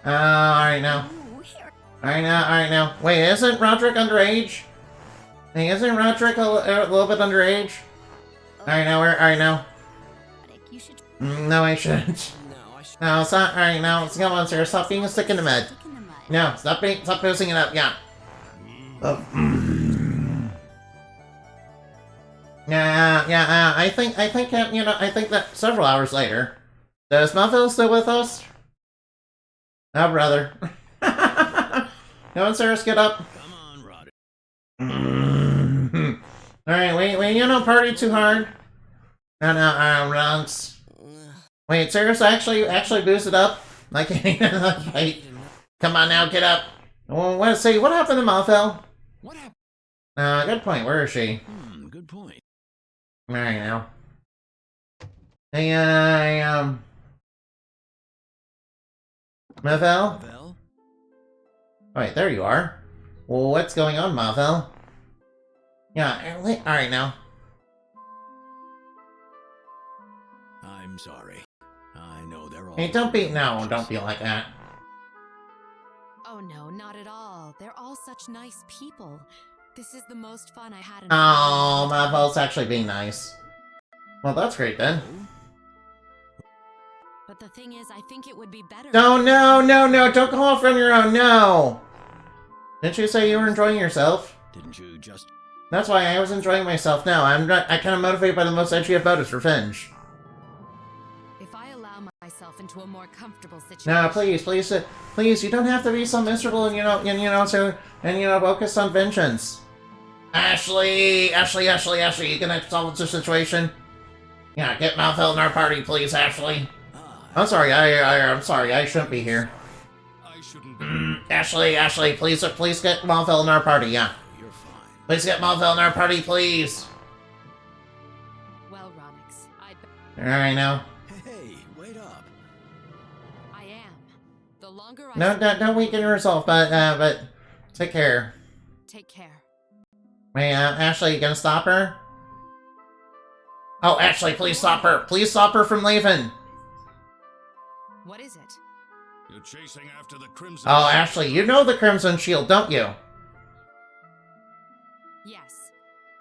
[SPEAKER 1] Alright now. Alright now. Wait, isn't Roderick underage? Hey, isn't Roderick a little bit underage? Alright now,
[SPEAKER 2] You should.
[SPEAKER 1] No, I shouldn't.
[SPEAKER 4] No, I
[SPEAKER 1] No, it's not. Alright, now, come on, sir. Stop being a stick in the mud.
[SPEAKER 4] Stick in the mud.
[SPEAKER 1] No, stop boosting it up, yeah. Yeah, I think, I think that several hours later. Is Muffin still with us? Oh, brother. No one, sir, get up.
[SPEAKER 5] Come on, Roddy.
[SPEAKER 1] Alright, wait, you don't party too hard. No, runks. Wait, Cirrus actually boosted up? I can't even, wait. Come on now, get up. Well, let's see, what happened to Malfell?
[SPEAKER 3] What happened?
[SPEAKER 1] Good point, where is she?
[SPEAKER 5] Good point.
[SPEAKER 1] Alright now. Hey, Malfell?
[SPEAKER 5] Well,
[SPEAKER 1] Wait, there you are. Well, what's going on, Malfell? Yeah, alright now.
[SPEAKER 5] I'm sorry. I know they're all.
[SPEAKER 1] Hey, don't be like that.
[SPEAKER 2] Oh no, not at all. They're all such nice people. This is the most fun I had in
[SPEAKER 1] Oh, Malfell's actually being nice. Well, that's great then.
[SPEAKER 2] But the thing is, I think it would be better.
[SPEAKER 1] No, don't go off on your own, no! Didn't you say you were enjoying yourself?
[SPEAKER 5] Didn't you just?
[SPEAKER 1] That's why I was enjoying myself now. I kind of motivated by the most edgy about is revenge.
[SPEAKER 2] If I allow myself into a more comfortable situation.
[SPEAKER 1] No, please, you don't have to be so miserable and, focus on vengeance. Ashley, you gonna solve the situation? Yeah, get Malfell in our party, please, Ashley. I'm sorry, I'm sorry, I shouldn't be here.
[SPEAKER 3] I shouldn't be.
[SPEAKER 1] Ashley, please get Malfell in our party, yeah.
[SPEAKER 5] You're fine.
[SPEAKER 1] Please get Malfell in our party, please.
[SPEAKER 2] Well, Ronix,
[SPEAKER 1] Alright, now.
[SPEAKER 5] Hey, wait up.
[SPEAKER 2] I am. The longer I
[SPEAKER 1] Don't weaken yourself, but take care.
[SPEAKER 2] take care.
[SPEAKER 1] Wait, Ashley, you gonna stop her? Oh, Ashley, please stop her. Please stop her from leaving.
[SPEAKER 2] What is it?
[SPEAKER 3] You're chasing after the Crimson.
[SPEAKER 1] Oh, Ashley, you know the Crimson Shield, don't you?
[SPEAKER 2] Yes.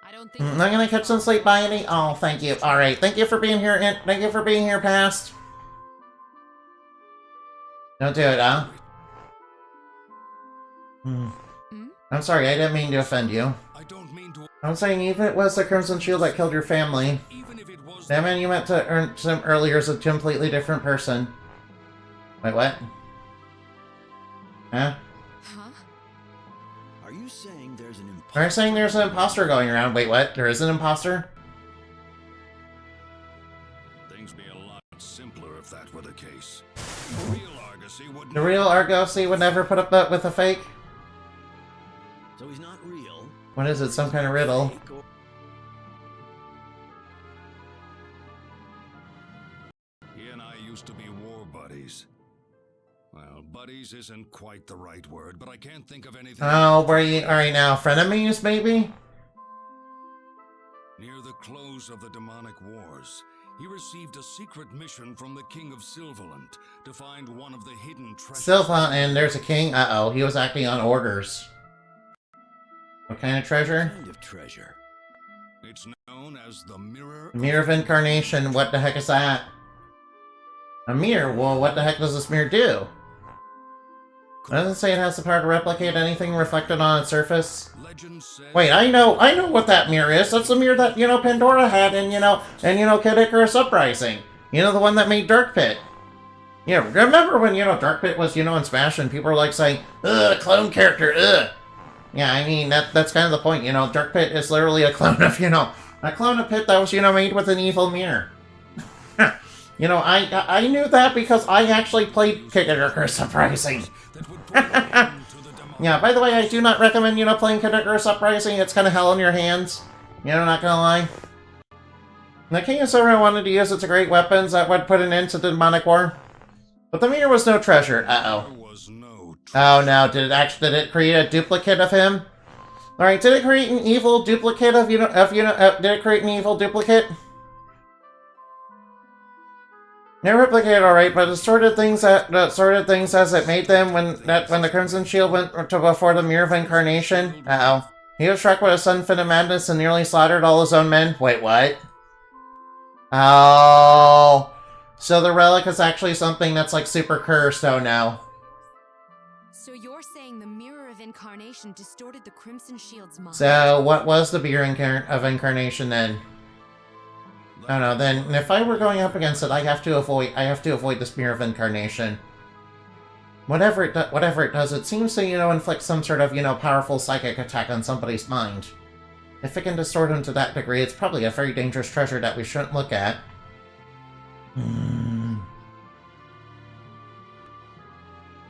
[SPEAKER 2] I don't think
[SPEAKER 1] I'm gonna catch some sleep by any. Oh, thank you. Alright, thank you for being here. Thank you for being here, past. Don't do it, huh? I'm sorry, I didn't mean to offend you.
[SPEAKER 3] I don't mean to.
[SPEAKER 1] I'm saying even if it was the Crimson Shield that killed your family,
[SPEAKER 3] Even if it was.
[SPEAKER 1] that man you meant to earn some earlier is a completely different person. Wait, what? Huh?
[SPEAKER 2] Huh?
[SPEAKER 5] Are you saying there's an imposter?
[SPEAKER 1] They're saying there's an imposter going around. Wait, what? There is an imposter?
[SPEAKER 3] Things be a lot simpler if that were the case. Real Argosy wouldn't.
[SPEAKER 1] The real Argosy would never put up with a fake?
[SPEAKER 5] So he's not real.
[SPEAKER 1] What is it, some kind of riddle?
[SPEAKER 5] Fake or-
[SPEAKER 3] He and I used to be war buddies. Well, buddies isn't quite the right word, but I can't think of anything.
[SPEAKER 1] Oh, were you... Alright now, frenemies, maybe?
[SPEAKER 3] Near the close of the demonic wars, he received a secret mission from the King of Silverland to find one of the hidden treasures.
[SPEAKER 1] Silva, and there's a king? Uh-oh, he was acting on orders. What kind of treasure?
[SPEAKER 5] Kind of treasure.
[SPEAKER 3] It's known as the Mirror.
[SPEAKER 1] Mirror of Incarnation, what the heck is that? A mirror? Well, what the heck does this mirror do? It doesn't say it has the power to replicate anything reflected on its surface.
[SPEAKER 3] Legend says.
[SPEAKER 1] Wait, I know what that mirror is. That's the mirror that, Pandora had in, Kid Icarus Uprising. You know, the one that made Dark Pit. Yeah, remember when, Dark Pit was, in Smash and people were like saying, ugh, clone character, ugh. Yeah, I mean, that's kind of the point, Dark Pit is literally a clone of, a clone of Pit that was, made with an evil mirror. I knew that because I actually played Kid Icarus Uprising.
[SPEAKER 3] That would bring an end to the demonic.
[SPEAKER 1] Yeah, by the way, I do not recommend, playing Kid Icarus Uprising. It's kind of hell in your hands. Not gonna lie. The King of Silverland wanted to use its great weapons that would put an end to the demonic war. But the mirror was no treasure. Uh-oh.
[SPEAKER 3] There was no
[SPEAKER 1] Oh no, did it create a duplicate of him? Alright, did it create an evil duplicate of, did it create an evil duplicate? They replicated alright, but it sorted things as it made them when the Crimson Shield went to before the Mirror of Incarnation. Uh-oh. He was struck with a sudden fit of madness and nearly slaughtered all his own men. Wait, what? Oh. So the relic is actually something that's like super cursed, oh no.
[SPEAKER 2] So you're saying the Mirror of Incarnation distorted the Crimson Shield's mind?
[SPEAKER 1] So what was the Beer of Incarnation then? I don't know, then if I were going up against it, I have to avoid this Mirror of Incarnation. Whatever it does, it seems to, inflict some sort of, powerful psychic attack on somebody's mind. If it can distort them to that degree, it's probably a very dangerous treasure that we shouldn't look at.
[SPEAKER 3] The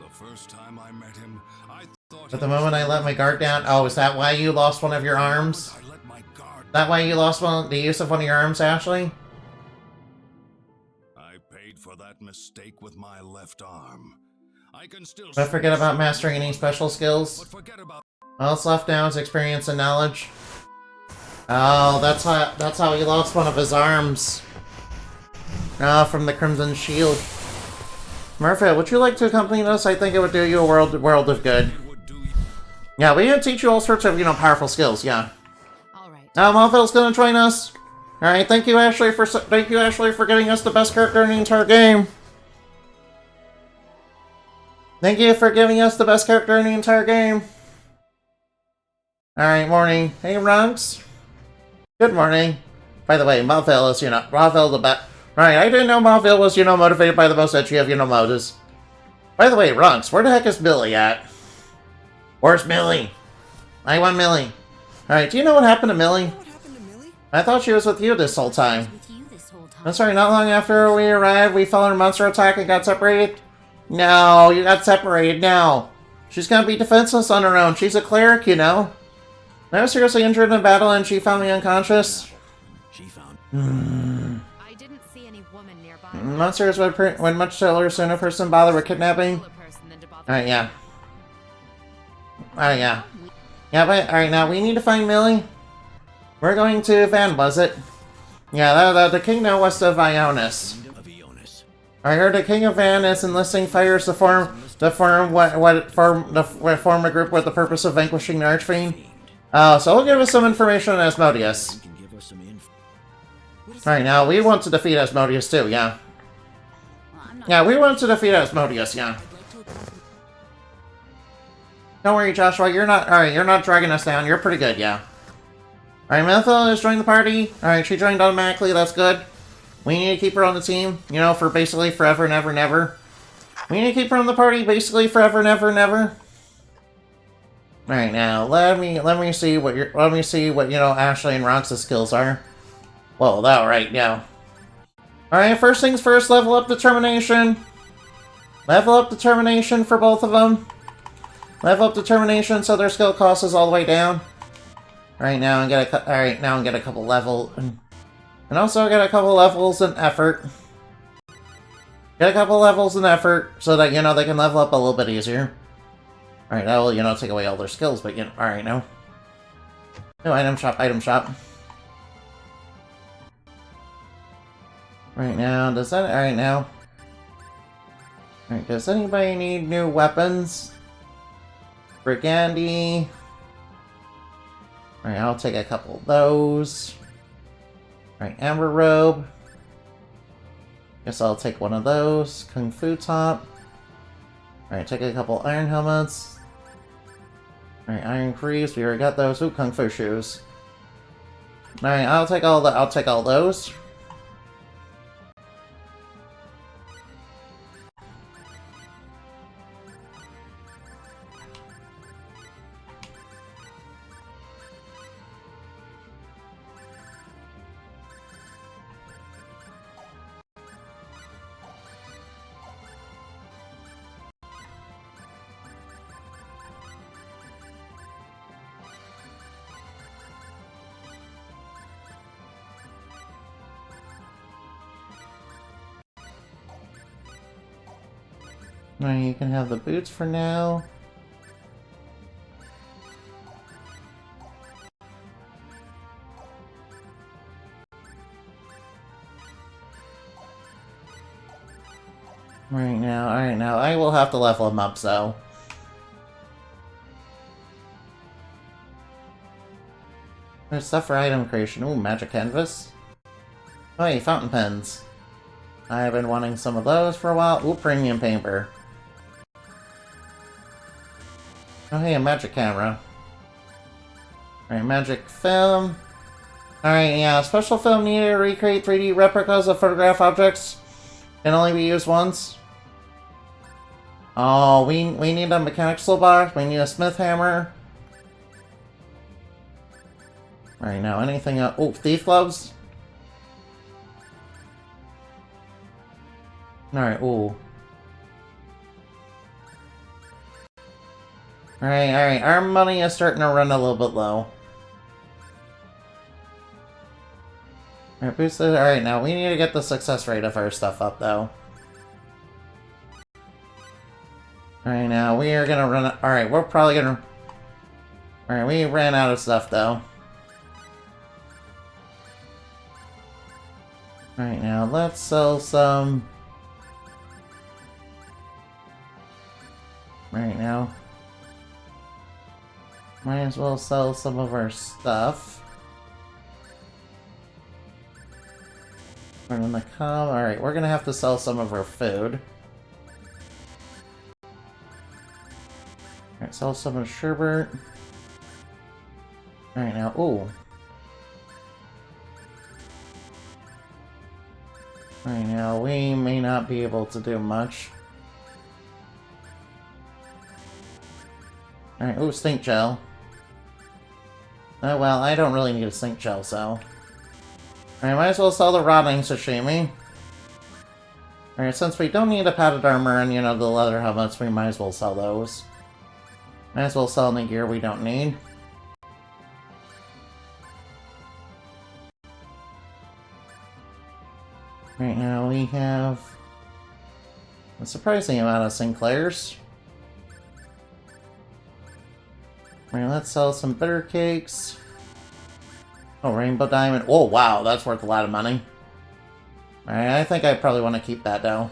[SPEAKER 3] first time I met him, I thought.
[SPEAKER 1] At the moment I let my guard down, oh, is that why you lost one of your arms?
[SPEAKER 3] I let my guard.
[SPEAKER 1] That why you lost the use of one of your arms, Ashley?
[SPEAKER 3] I paid for that mistake with my left arm. I can still.
[SPEAKER 1] Don't forget about mastering any special skills.
[SPEAKER 3] But forget about.
[SPEAKER 1] All that's left now is experience and knowledge. Oh, that's how he lost one of his arms. Ah, from the Crimson Shield. Murphy, would you like to accompany us? I think it would do you a world of good.
[SPEAKER 3] It would do you.
[SPEAKER 1] Yeah, we can teach you all sorts of, powerful skills, yeah.
[SPEAKER 2] Alright.
[SPEAKER 1] Now Malphil's gonna join us. Alright, thank you, Ashley, for getting us the best character in the entire game. Thank you for giving us the best character in the entire game. Alright, morning. Hey, Runks. Good morning. By the way, Malphil is, Malphil the best. Right, I didn't know Malphil was, motivated by the most edgy of, motives. By the way, Runks, where the heck is Millie at? Where's Millie? I want Millie. Alright, do you know what happened to Millie?
[SPEAKER 4] What happened to Millie?
[SPEAKER 1] I thought she was with you this whole time.
[SPEAKER 2] With you this whole time.
[SPEAKER 1] I'm sorry, not long after we arrived, we fell in a monster attack and got separated? No, you got separated now. She's gonna be defenseless on her own. She's a cleric, I was seriously injured in a battle and she found me unconscious.
[SPEAKER 5] She found.
[SPEAKER 2] I didn't see any woman nearby.
[SPEAKER 1] Monsters would much sooner sooner person bother with kidnapping. Alright, yeah. Alright, yeah. Yeah, but, alright, now we need to find Millie. We're going to Van, was it? Yeah, the kingdom west of Ionis.
[SPEAKER 5] Kingdom of Ionis.
[SPEAKER 1] I heard the King of Van is enlisting fighters to form a group with the purpose of vanquishing the Archfiend. Oh, so he'll give us some information on Asmodeus.
[SPEAKER 5] You can give us some info.
[SPEAKER 1] Alright, now we want to defeat Asmodeus too, yeah. Yeah, we want to defeat Asmodeus, yeah. Don't worry, Joshua, you're not dragging us down. You're pretty good, yeah. Alright, Malphil has joined the party. Alright, she joined automatically, that's good. We need to keep her on the team, for basically forever and ever and ever. We need to keep her on the party basically forever and ever and ever. Alright, now let me see what Ashley and Rox's skills are. Well, that right, yeah. Alright, first things first, level up determination. Level up determination for both of them. Level up determination so their skill cost is all the way down. Alright, now I'm get a couple level and also get a couple levels in effort. Get a couple levels in effort so that they can level up a little bit easier. Alright, that will, take away all their skills, but alright, no. No, item shop. Right now, does anybody need new weapons? Brigandy. Alright, I'll take a couple of those. Alright, Amber Robe. Guess I'll take one of those. Kung Fu Top. Alright, take a couple Iron Helmets. Alright, Iron Crease, we already got those. Ooh, Kung Fu Shoes. Alright, I'll take all those. Alright, you can have the boots for now. Alright now, I will have to level him up, so. There's stuff for item creation. Ooh, magic canvas. Oh, hey, fountain pens. I've been wanting some of those for a while. Ooh, premium paper. Oh, hey, a magic camera. Alright, magic film. Alright, yeah, special film needed to recreate 3D replicas of photograph objects. Can only be used once. Oh, we need a mechanics toolbox. We need a smith hammer. Alright, now anything else? Oh, thief gloves. Alright, ooh. Alright, our money is starting to run a little bit low. Alright, boosted. Alright, now we need to get the success rate of our stuff up, though. Alright, now we are gonna run. Alright, we're probably gonna. Alright, we ran out of stuff, though. Alright, now let's sell some. Right now. Might as well sell some of our stuff. We're gonna come. Alright, we're gonna have to sell some of our food. Alright, sell some of sherbet. Alright, now, ooh. Alright, now, we may not be able to do much. Alright, ooh, stink gel. Oh, well, I don't really need a stink gel, so. Alright, might as well sell the rotting sashimi. Alright, since we don't need a padded armor and, you know, the leather helmets, we might as well sell those. Might as well sell any gear we don't need. Right now we have a surprising amount of Sinclairs. Right, let's sell some bitter cakes. Oh, rainbow diamond. Oh, wow, that's worth a lot of money. Alright, I think I probably want to keep that though.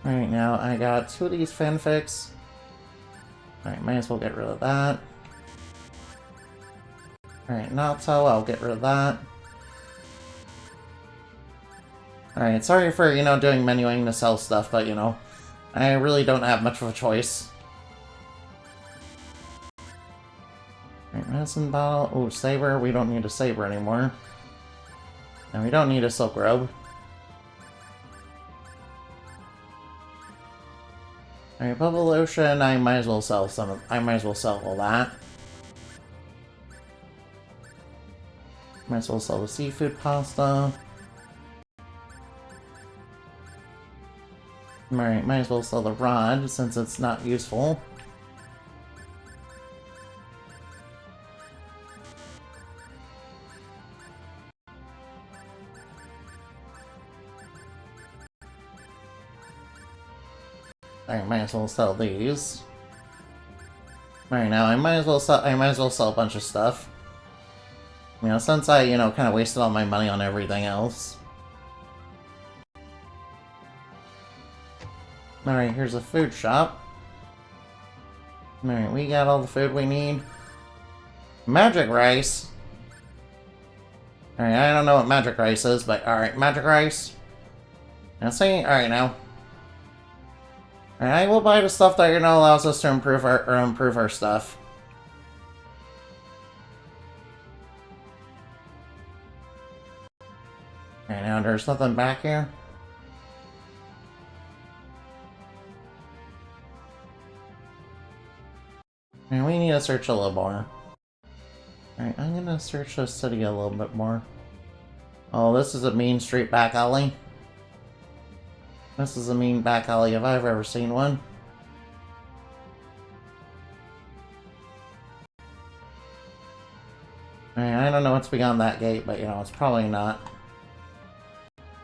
[SPEAKER 1] Alright, now I got 2 of these fanfics. Alright, might as well get rid of that. Alright, Nato, I'll get rid of that. Alright, sorry for, you know, doing menuing to sell stuff, but, you know, I really don't have much of a choice. Alright, medicine bottle. Oh, saber. We don't need a saber anymore. And we don't need a silk robe. Alright, bubble lotion. I might as well sell some of. I might as well sell all that. Might as well sell the seafood pasta. Alright, might as well sell the rod since it's not useful. Alright, might as well sell these. Alright, now I might as well sell a bunch of stuff. You know, since I, you know, kind of wasted all my money on everything else. Alright, here's a food shop. Alright, we got all the food we need. Magic rice. Alright, I don't know what magic rice is, but alright, magic rice. Now see, alright now. Alright, I will buy the stuff that, you know, allows us to improve our stuff. Alright, now there's nothing back here. And we need to search a little more. Alright, I'm gonna search the city a little bit more. Oh, this is a mean street back alley. This is a mean back alley if I've ever seen one. Alright, I don't know what's beyond that gate, but you know, it's probably not.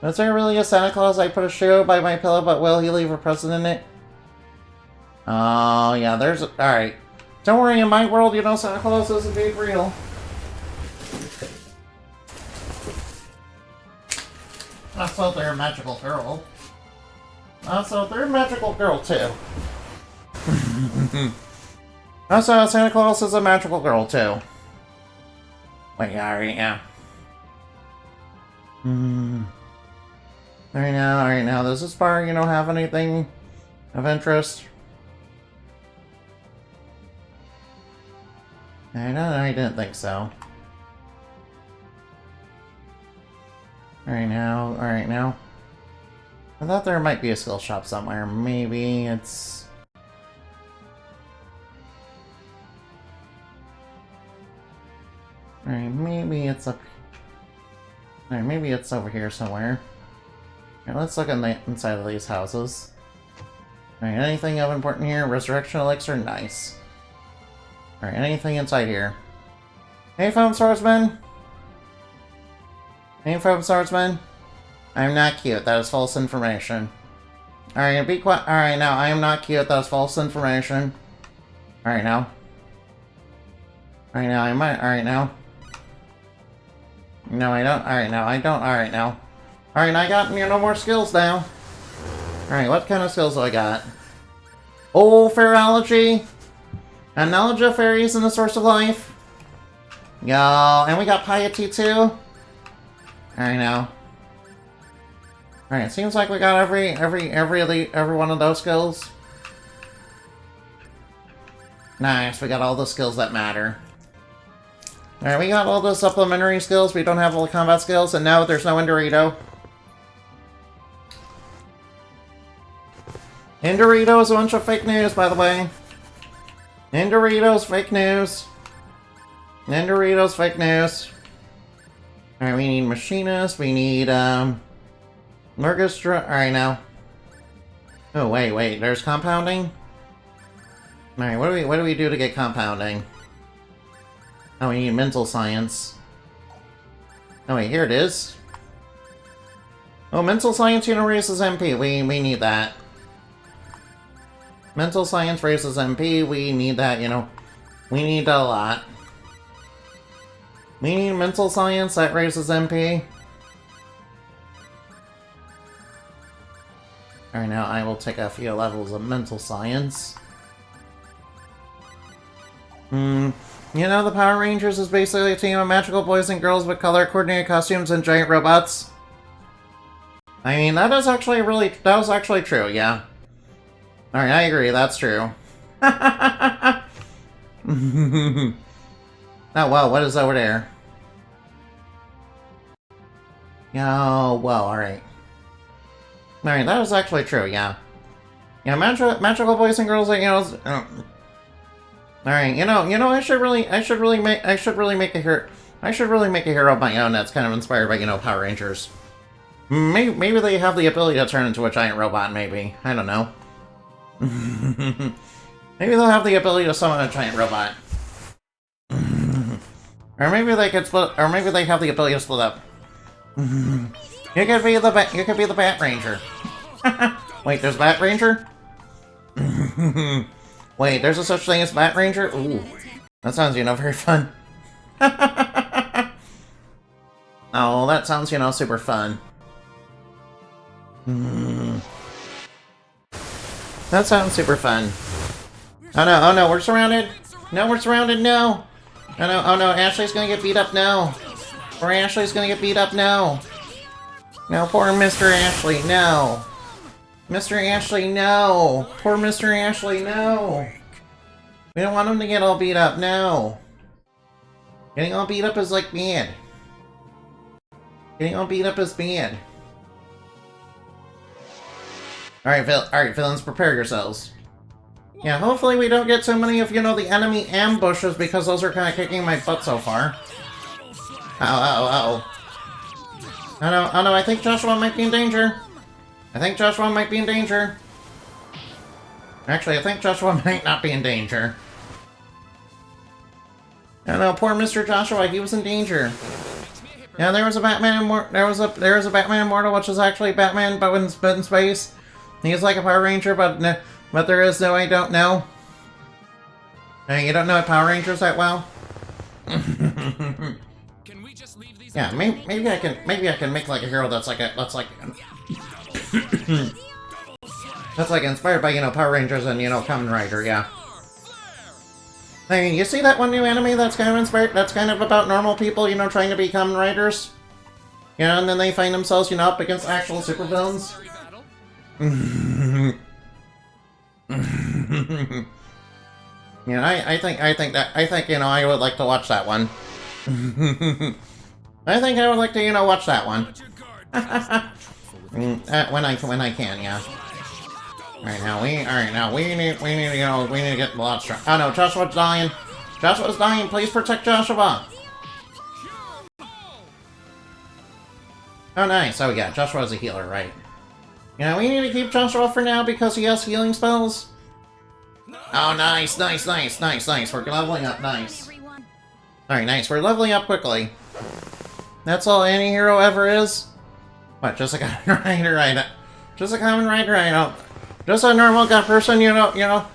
[SPEAKER 1] Is there really a Santa Claus I put a shoe by my pillow, but will he leave a present in it? Oh, yeah, there's a... Alright. Don't worry, in my world, you know, Santa Claus is indeed real. Also, they're a magical girl. Also, they're a magical girl, too. Also, Santa Claus is a magical girl, too. Wait, alright, yeah. Alright now, does this bar, you know, have anything of interest? I didn't think so. Alright now. I thought there might be a skill shop somewhere. Maybe it's... Alright, maybe it's up... Alright, maybe it's over here somewhere. Alright, let's look in the inside of these houses. Alright, anything of important here? Resurrection elixir? Nice. Alright, anything inside here? Hey, foam swordsman! Hey, foam swordsman! I'm not cute, that is false information. Alright, be quiet. Alright, now, I am not cute, that is false information. Alright, now. Alright, now, I might. Alright, now. No, I don't. Alright, now, I don't. Alright, now. Alright, I got, you know, more skills now. Alright, what kind of skills do I got? Oh, Ferology! A knowledge of fairies and the source of life. Yo, and we got piety too. Alright, now. Alright, it seems like we got every one of those skills. Nice, we got all the skills that matter. Alright, we got all the supplementary skills, we don't have all the combat skills, and now there's no Endorito. Endorito is a bunch of fake news, by the way. Endorito's fake news. Endorito's fake news. Alright, we need Machinist, we need, Murgastra. Alright, now. Oh, wait, there's compounding? Alright, what do we do to get compounding? Oh, we need mental science. Oh, wait, here it is. Oh, mental science, you know, raises MP. We need that. Mental science raises MP. We need that, you know. We need that a lot. We need mental science that raises MP. Alright, now I will take a few levels of mental science. You know, the Power Rangers is basically a team of magical boys and girls with color-coordinated costumes and giant robots. I mean, that was actually true, yeah. Alright, I agree, that's true. Oh, wow, what is over there? Oh, well, alright. Alright, that was actually true, yeah. Yeah, magical boys and girls, you know... Alright, you know, I should really make a hero of my own that's kind of inspired by, you know, Power Rangers. Maybe they have the ability to turn into a giant robot, maybe. I don't know. Maybe they'll have the ability to summon a giant robot. Or maybe they could split, or maybe they have the ability to split up. You could be the Bat Ranger. Wait, there's Bat Ranger? Wait, there's a such thing as Bat Ranger? Ooh, that sounds, you know, very fun. Oh, that sounds, you know, super fun. That sounds super fun. Oh no, we're surrounded. No, we're surrounded, no. Oh no, Ashley's gonna get beat up, no. Or Ashley's gonna get beat up, no. No, poor Mr. Ashley, no. Mr. Ashley, no! Poor Mr. Ashley, no! We don't want him to get all beat up, no! Getting all beat up is, like, bad. Getting all beat up is bad. Alright, villains, prepare yourselves. Yeah, hopefully we don't get too many of, you know, the enemy ambushes, because those are kind of kicking my butt so far. Oh no, I think Joshua might be in danger. Actually, I think Joshua might not be in danger. Oh no, poor Mr. Joshua, he was in danger. Yeah, there was a Batman there was a Batman Immortal, which is actually Batman but in space. He's like a Power Ranger, but there is no, I don't know. You don't know Power Rangers that well? Yeah, maybe I can make like a hero that's like that's like inspired by, you know, Power Rangers and, you know, Kamen Rider, yeah. I mean, you see that one new anime that's kind of inspired, that's kind of about normal people, you know, trying to be Kamen Riders? You know, and then they find themselves, you know, up against actual supervillains. You know, I think, you know, I would like to watch that one. I think I would like to, you know, watch that one. When I can, yeah. Alright, now we need, you know, we need to get a lot strong. Oh no, Joshua's dying. Joshua's dying. Please protect Joshua. Oh, nice. Oh, yeah, Joshua's a healer, right? You know, we need to keep Joshua for now because he has healing spells. Oh, nice. We're leveling up, nice. Alright, nice. We're leveling up quickly. That's all any hero ever is? What, just a common rider, right? Just a common rider, I know. Just a normal gut person, you know.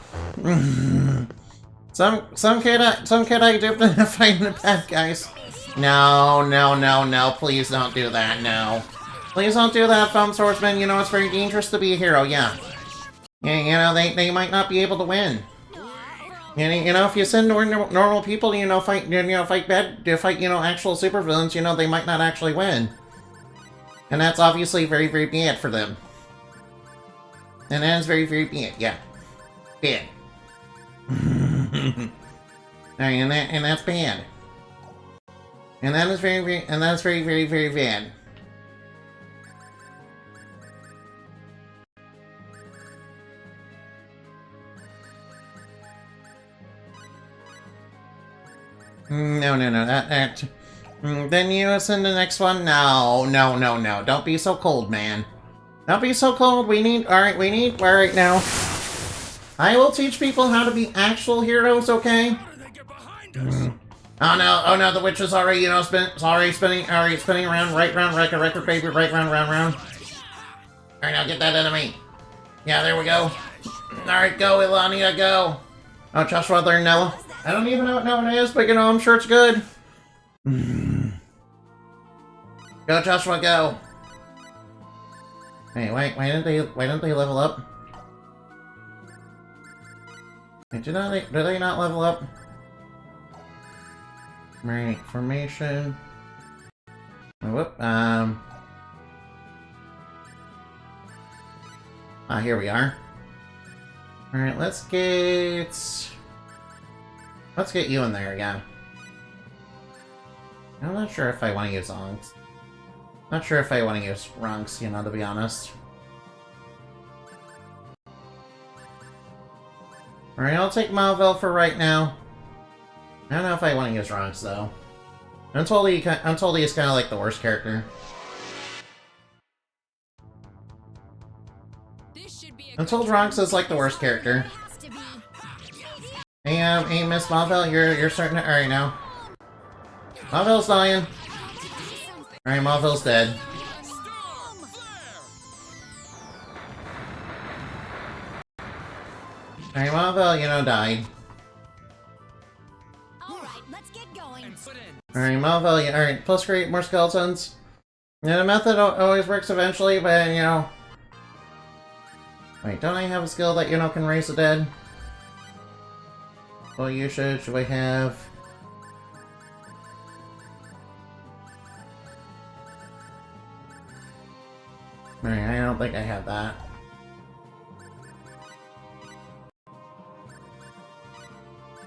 [SPEAKER 1] Some kid I duped into fighting the bad guys. No, please don't do that, no. Please don't do that, Foam Swordsman. You know, it's very dangerous to be a hero, yeah. Yeah, you know, they might not be able to win. You know, if you send normal people, you know, fight, you know, actual supervillains, you know, they might not actually win. And that's obviously very, very bad for them. And that is very, very bad, yeah. Bad. and that's bad. And that is very, very, very bad. No, then you send the next one? No. Don't be so cold, man. Don't be so cold. Alright, now. I will teach people how to be actual heroes, okay? Oh no, the witch is already, you know, spinning around, right round, record paper, right round. Alright, now get that enemy. Yeah, there we go. Alright, go, Ilania, go. Oh, Joshua, there, no. I don't even know what no one is, but, you know, I'm sure it's good. Go, Joshua, go. Hey, why didn't they level up? Wait, did they not level up? Right, formation. Whoop, here we are. Alright, let's get you in there, yeah. I'm not sure if I want to use Onks. Not sure if I want to use Runks, you know, to be honest. Alright, I'll take Malvel for right now. I don't know if I want to use Runks, though. I'm told he's kind of like the worst character. I'm told Runks is like the worst character. Hey, Miss Malvel, you're starting to... Alright, now. Malvel's dying. Alright, Malvel's dead. Alright, Malvel, you know, died. Alright, Malvel, alright, plus create more skeletons. Yeah, the method always works eventually, but, you know... Wait, don't I have a skill that, you know, can raise the dead? Well, you should we have... Alright, I don't think I have that.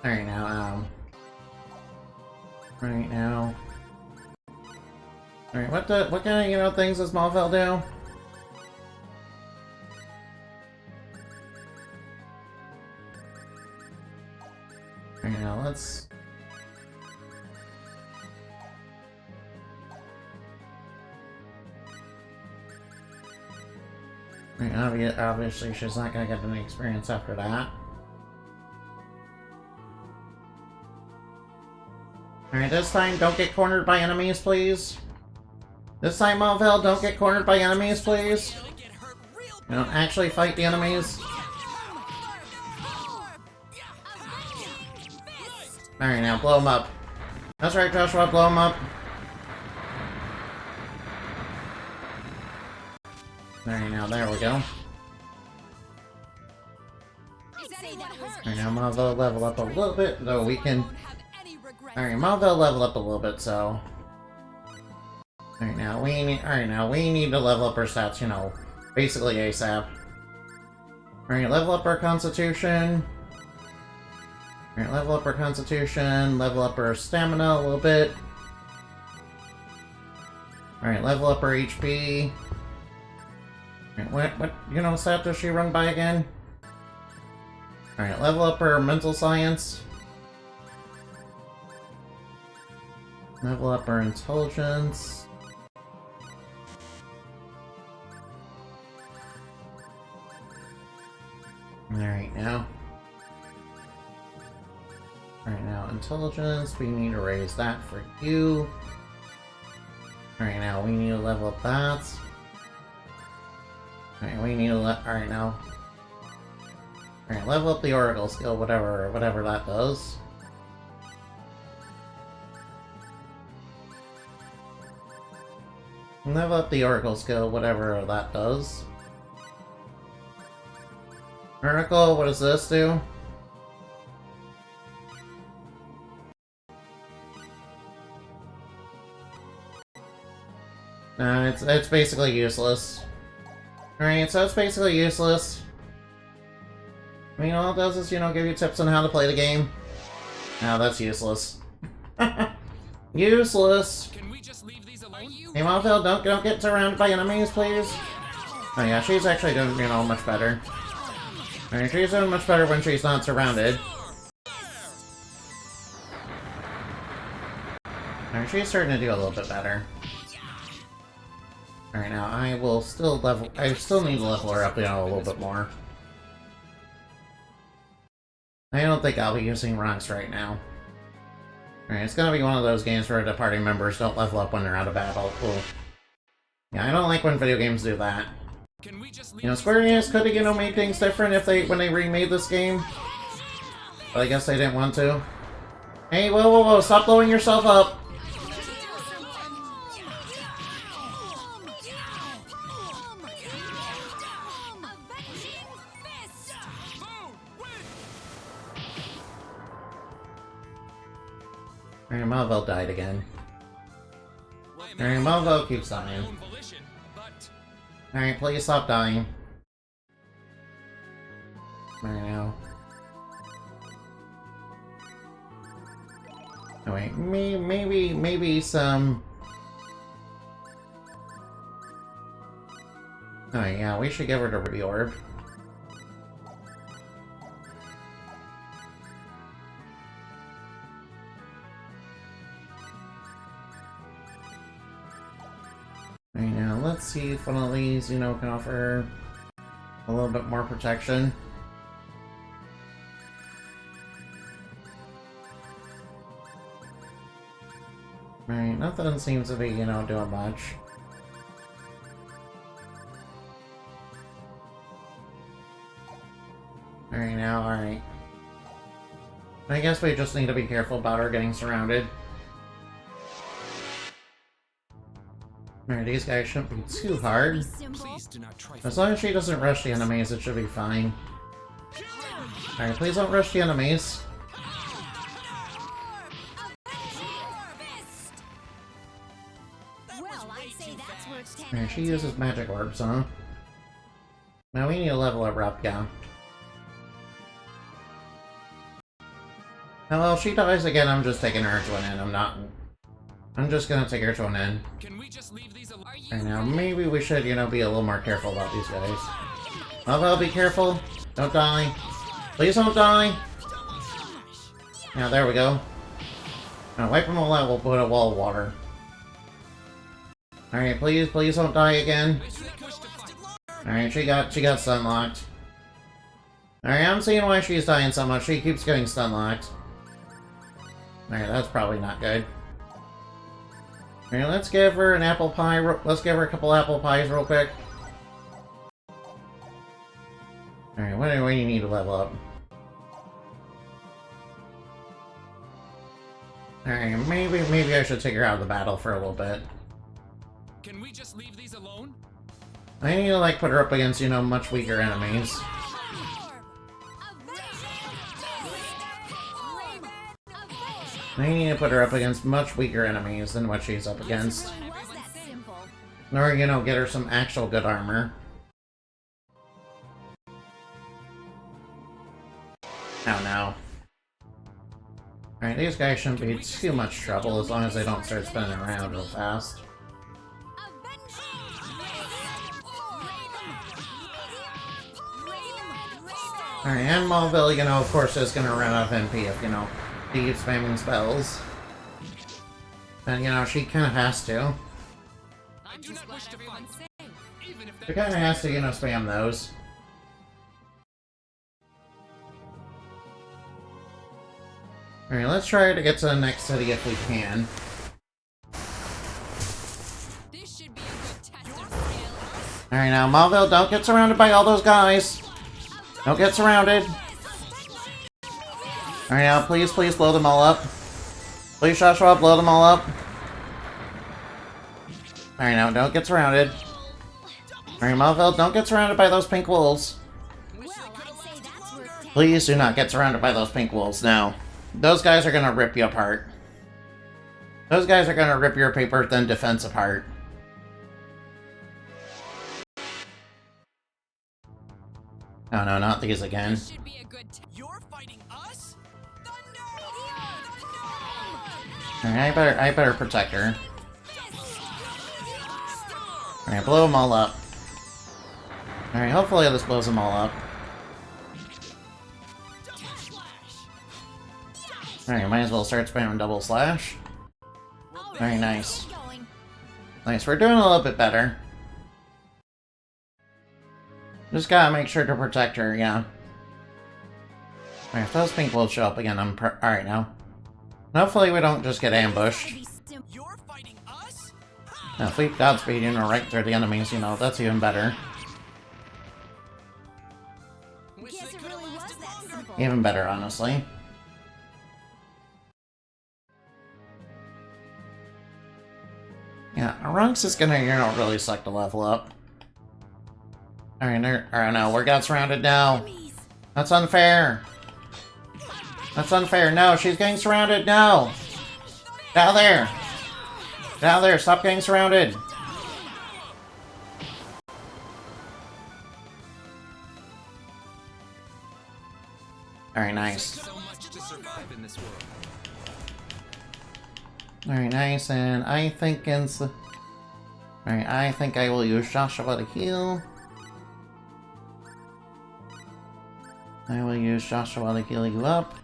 [SPEAKER 1] Alright, now, Right now... Alright, what kind of, you know, things does Malvel do? Alright, now, let's... Obviously, she's not gonna get any experience after that. Alright, this time, don't get cornered by enemies, please. This time, Malvel, don't get cornered by enemies, please. You don't actually fight the enemies. Alright, now, blow them up. That's right, Joshua, blow them up. Alright, now, there we go. Alright, now, Malvel level up a little bit, though we can... Alright, Malvel level up a little bit, so... Alright, now we need to level up our stats, you know, basically ASAP. Alright, level up our constitution. Alright, level up our constitution, level up our stamina a little bit. Alright, level up our HP. Alright, what, you know, stat does she run by again? Alright, level up our mental science. Level up our intelligence. Alright, now. Alright, now intelligence, we need to raise that for you. Alright, now we need to level up that. Alright, we need to alright, now. Alright, level up the Oracle skill, whatever that does. Level up the Oracle skill, whatever that does. Oracle, what does this do? No, it's basically useless. Alright, so it's basically useless. I mean, all it does is, you know, give you tips on how to play the game. No, that's useless. Useless!
[SPEAKER 4] Can we just leave these alone?
[SPEAKER 1] Hey, Malphil, don't get surrounded by enemies, please. Oh yeah, she's actually doing, you know, much better. Alright, she's doing much better when she's not surrounded. Alright, she's starting to do a little bit better. Alright, now I still need to level her up, you know, a little bit more. I don't think I'll be using rocks right now. Alright, it's gonna be one of those games where the party members don't level up when they're out of battle. Ooh. Yeah, I don't like when video games do that.
[SPEAKER 4] Can we just leave
[SPEAKER 1] You know, Square Enix could have, you know, made things different if when they remade this game. But I guess they didn't want to. Hey, whoa, stop blowing yourself up! Alright, Malvo died again. Alright, Malvo keeps dying. Alright, please stop dying. Alright, now. Oh wait, maybe some... Oh yeah, we should give her the Ruby Orb. Alright, now let's see if one of these, you know, can offer a little bit more protection. Alright, nothing seems to be, you know, doing much. Alright, now, alright. I guess we just need to be careful about her getting surrounded. Alright, these guys shouldn't be too hard.
[SPEAKER 4] Please do not try.
[SPEAKER 1] As long as she doesn't rush the enemies, it should be fine. Alright, please don't rush the enemies. Alright, she uses magic orbs, huh? Now we need to level her up, yeah. Now, well, if she dies again, I'm just taking her to an end. I'm just gonna take her to an end.
[SPEAKER 4] Can we just leave these alone?
[SPEAKER 1] Right now, maybe we should, you know, be a little more careful about these guys. Although, be careful. Don't die. Please don't die. Now, there we go. Now, wipe them all out, we'll put a wall of water. Alright, please don't die again. Alright, she got stun locked. Alright, I'm seeing why she's dying so much. She keeps getting stun locked. Alright, that's probably not good. Alright, let's give her an apple pie. Let's give her a couple apple pies real quick. Alright, what do we need to level up? Alright, maybe I should take her out of the battle for a little bit.
[SPEAKER 4] Can we just leave these alone?
[SPEAKER 1] I need to, like, put her up against, you know, much weaker enemies. I need to put her up against much weaker enemies than what she's up against. Or, you know, get her some actual good armor. Oh no. Alright, these guys shouldn't be too much trouble as long as they don't start spinning around real fast. Alright, and Mauville, you know, of course is gonna run out of MP if, you know, he keeps spamming spells. And, you know, she kinda has to.
[SPEAKER 4] I do not wish to fight, even if
[SPEAKER 1] She
[SPEAKER 4] that
[SPEAKER 1] kinda has to, you know, spam those. Alright, let's try to get to the next city if we can.
[SPEAKER 2] This should be a good test of skill.
[SPEAKER 1] Alright, now, Mauville, don't get surrounded by all those guys. Don't get surrounded. Alright, now, please, please blow them all up. Please, Joshua, blow them all up. Alright, now, don't get surrounded. Alright, Mauville, don't get surrounded by those pink wolves. Please do not get surrounded by those pink wolves, no. Those guys are gonna rip you apart. Those guys are gonna rip your paper thin defense apart. Oh no, not these again.
[SPEAKER 2] This should be a good test.
[SPEAKER 6] You're fighting us?
[SPEAKER 1] Alright, I better protect her. Alright, blow them all up. Alright, hopefully this blows them all up. Alright, might as well start spamming double slash. Very nice. Nice, we're doing a little bit better. Just gotta make sure to protect her, yeah. Alright, if those pink wolves show up again, alright now. Hopefully we don't just get ambushed.
[SPEAKER 6] You're fighting us?
[SPEAKER 1] Now, if we Godspeed, you know, right through the enemies, you know, that's even better.
[SPEAKER 2] Guess it really was that simple.
[SPEAKER 1] Even better, honestly. Yeah, Runks is gonna, you know, really suck to level up. Alright, no, we're got surrounded now. That's unfair. That's unfair. No, she's getting surrounded. No. Down there. Down there. Stop getting surrounded. Alright, nice.
[SPEAKER 4] so much to survive in this world.
[SPEAKER 1] Alright, nice. And I think Alright, I think I will use Joshua to heal. I will use Joshua to heal you up.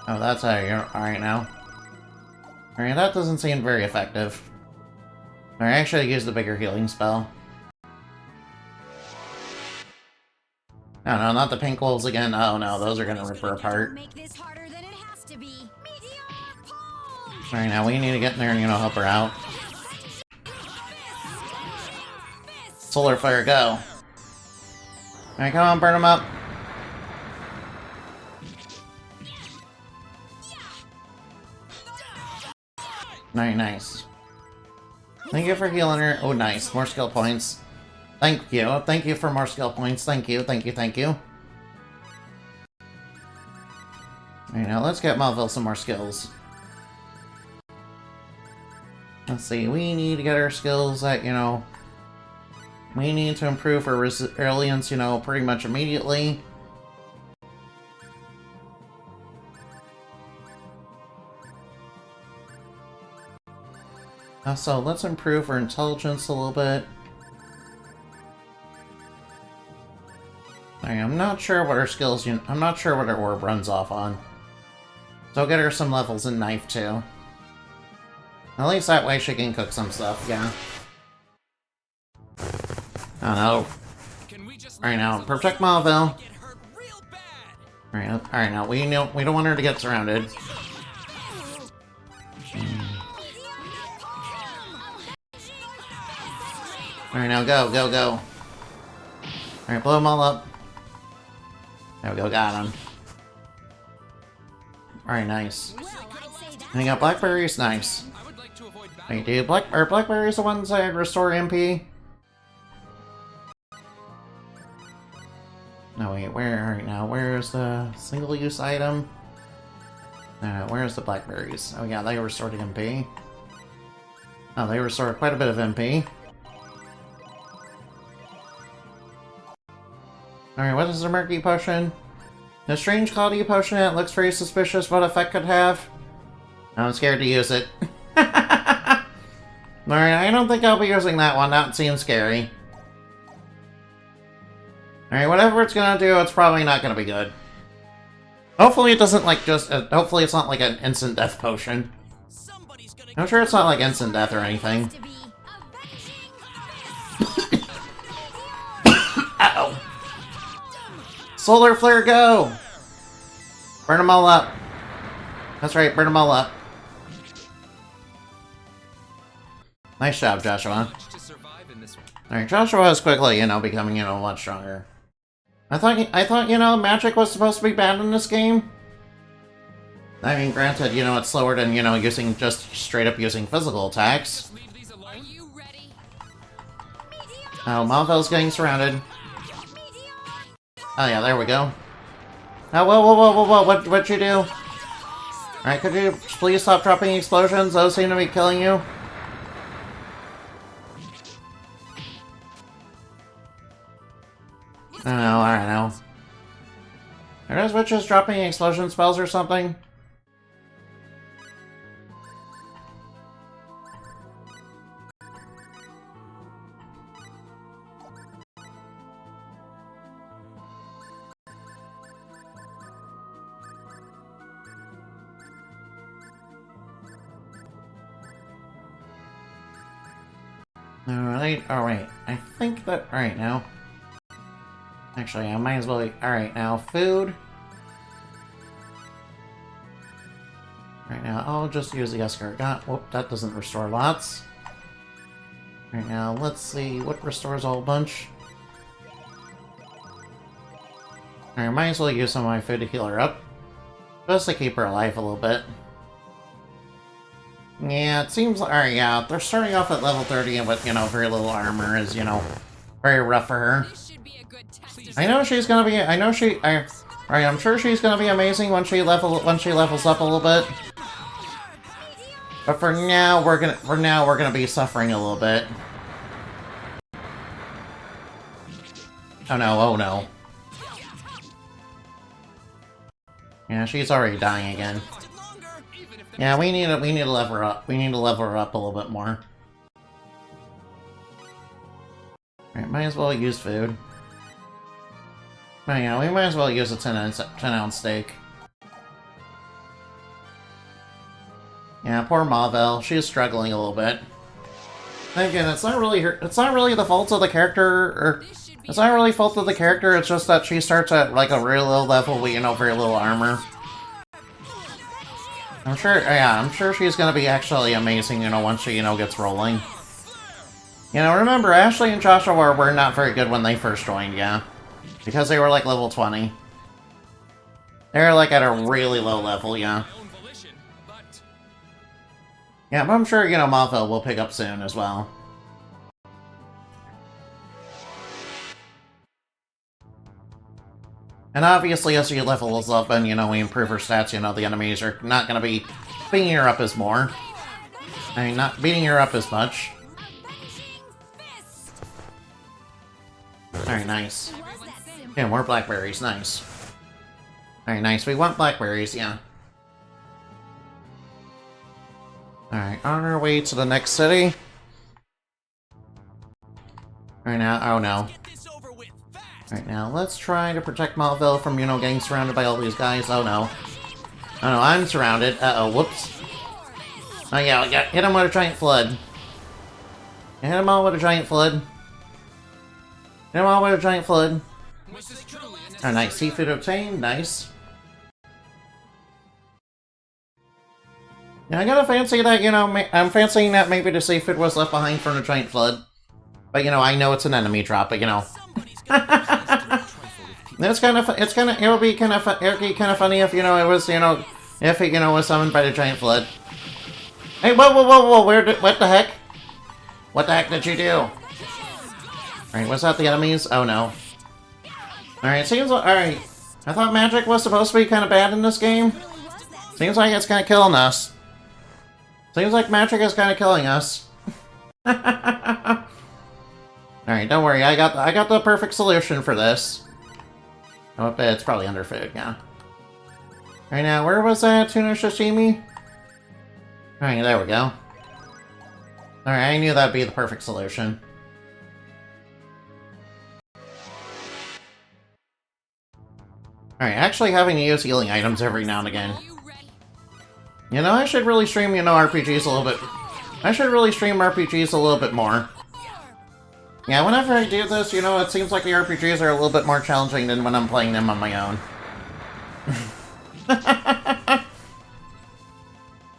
[SPEAKER 1] Oh, that's how you're alright now. Alright, that doesn't seem very effective. Alright, I should use the bigger healing spell. Oh no, not the pink wolves again. Oh no, those are gonna rip her apart.
[SPEAKER 2] Make this harder than it has to be.
[SPEAKER 1] Alright, now we need to get in there and, you know, help her out. Solar Flare, go. Alright, come on, burn them up. Alright, nice. Thank you for healing her. Oh, nice. More skill points. Thank you. Thank you for more skill points. Thank you, thank you, thank you. Alright, now let's get Mauville some more skills. Let's see, we need to get our skills that, you know... We need to improve her resilience, you know, pretty much immediately. Also, let's improve her intelligence a little bit. I'm not sure what her skills, I'm not sure what her orb runs off on. So I'll get her some levels in knife too. At least that way she can cook some stuff, yeah. Oh no. Alright now, protect Mauville. Alright now, we don't want her to get surrounded. Alright now, go, go, go. Alright, blow them all up. There we go, got him. Alright, nice. And you got blackberries? Nice. Wait, dude, blackberries the ones that restore MP? No, wait, alright now, where's the single-use item? Where's the blackberries? Oh yeah, they restored MP. Oh, they restore quite a bit of MP. Alright, what is the Murky Potion? The strange cloudy potion, it looks very suspicious what effect could have. I'm scared to use it. Alright, I don't think I'll be using that one, that seems scary. Alright, whatever it's gonna do, it's probably not gonna be good. Hopefully it doesn't like just, hopefully it's not like an instant death potion. I'm sure it's not like instant death or anything. Uh-oh. Solar Flare, go! Burn them all up. That's right, burn them all up. Nice job, Joshua. Alright, Joshua is quickly, you know, becoming, you know, much stronger. I thought, you know, magic was supposed to be bad in this game. I mean, granted, you know, it's slower than, you know, using, just straight up using physical attacks.
[SPEAKER 4] Are you ready?
[SPEAKER 1] Oh, Malvel's getting surrounded. Oh yeah, there we go. Oh, whoa, what'd you do? Alright, could you please stop dropping explosions? Those seem to be killing you. I don't know, I don't know. Are those witches dropping explosion spells or something? Alright, alright. I think that... Alright, now. Actually, I might as well... Alright, now, food. Right now, I'll just use the escargot. Whoop, that doesn't restore lots. Right now, let's see what restores a whole bunch. Alright, might as well use some of my food to heal her up. Just to keep her alive a little bit. Yeah, it seems like... Alright, yeah, they're starting off at level 30 and with, you know, very little armor is, you know, very rough for her. I know she's gonna be... I know she... Alright, I'm sure she's gonna be amazing when she levels up a little bit. But for now, we're gonna be suffering a little bit. Oh no, oh no. Yeah, she's already dying again. Yeah, we need to level her up. We need to level her up a little bit more. Alright, might as well use food. Oh yeah, we might as well use a 10-ounce steak. Yeah, poor Mavel. She's struggling a little bit. Again, it's not really the fault of the character, or it's not really fault of the character. It's just that she starts at like a real low level with, you know, very little armor. I'm sure she's gonna be actually amazing, you know, once she, you know, gets rolling. You know, remember, Ashley and Joshua were not very good when they first joined, yeah. Because they were like level 20. They're like at a really low level, yeah. Yeah, but I'm sure, you know, Malvel will pick up soon as well. And obviously, as she levels up and, you know, we improve her stats, you know, the enemies are not going to be beating her up as more. I mean, not beating her up as much. Alright, nice. Yeah, more blackberries, nice. Alright, nice. We want blackberries, yeah. Alright, on our way to the next city. Right now, oh no. Right now, let's try to protect Malvel from, you know, getting surrounded by all these guys. Oh no. Oh no, I'm surrounded. Uh-oh, whoops. Oh yeah, we got hit him with a giant flood. Hit him all with a giant flood. Hit him all with a giant flood. Oh nice, seafood obtained, nice. Yeah, I gotta fancy that, you know, I'm fancying that maybe the seafood was left behind from the giant flood. But, you know, I know it's an enemy drop, but, you know. It would be kind of funny if, you know, it was, you know, if it, you know, was summoned by the giant flood. Hey, whoa, what the heck? What the heck did you do? Alright, was that the enemies? Oh no. Alright, seems like, alright. I thought magic was supposed to be kind of bad in this game. Seems like it's kind of killing us. Seems like magic is kind of killing us. Alright, don't worry, I got the perfect solution for this. Oh, it's probably under food, yeah. Alright, now, where was that tuna sashimi? Alright, there we go. Alright, I knew that'd be the perfect solution. Alright, actually having to use healing items every now and again. You know, I should really stream, you know, RPGs a little bit. I should really stream RPGs a little bit more. Yeah, whenever I do this, you know, it seems like the RPGs are a little bit more challenging than when I'm playing them on my own.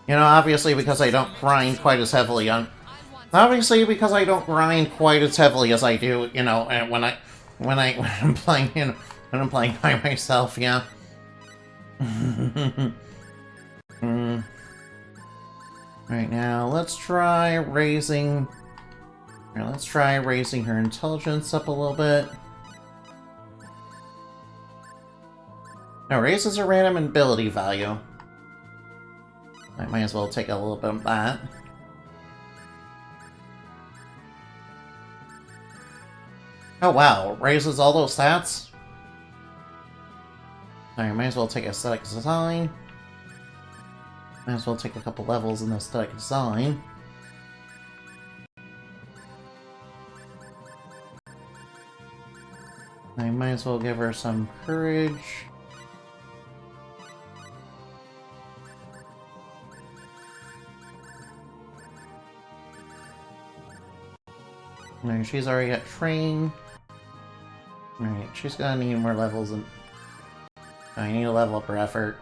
[SPEAKER 1] You know, obviously because I don't grind quite as heavily on... Obviously because I don't grind quite as heavily as I do, you know, when I'm playing, you know, when I'm playing by myself, yeah. Right now, let's try raising... let's try raising her intelligence up a little bit. No, raises her random ability value. I might as well take a little bit of that. Oh wow, raises all those stats? Alright, might as well take aesthetic design. Might as well take a couple levels in aesthetic design. I might as well give her some courage. Alright, she's already got train. Alright, she's gonna need more levels and I need to level up her effort.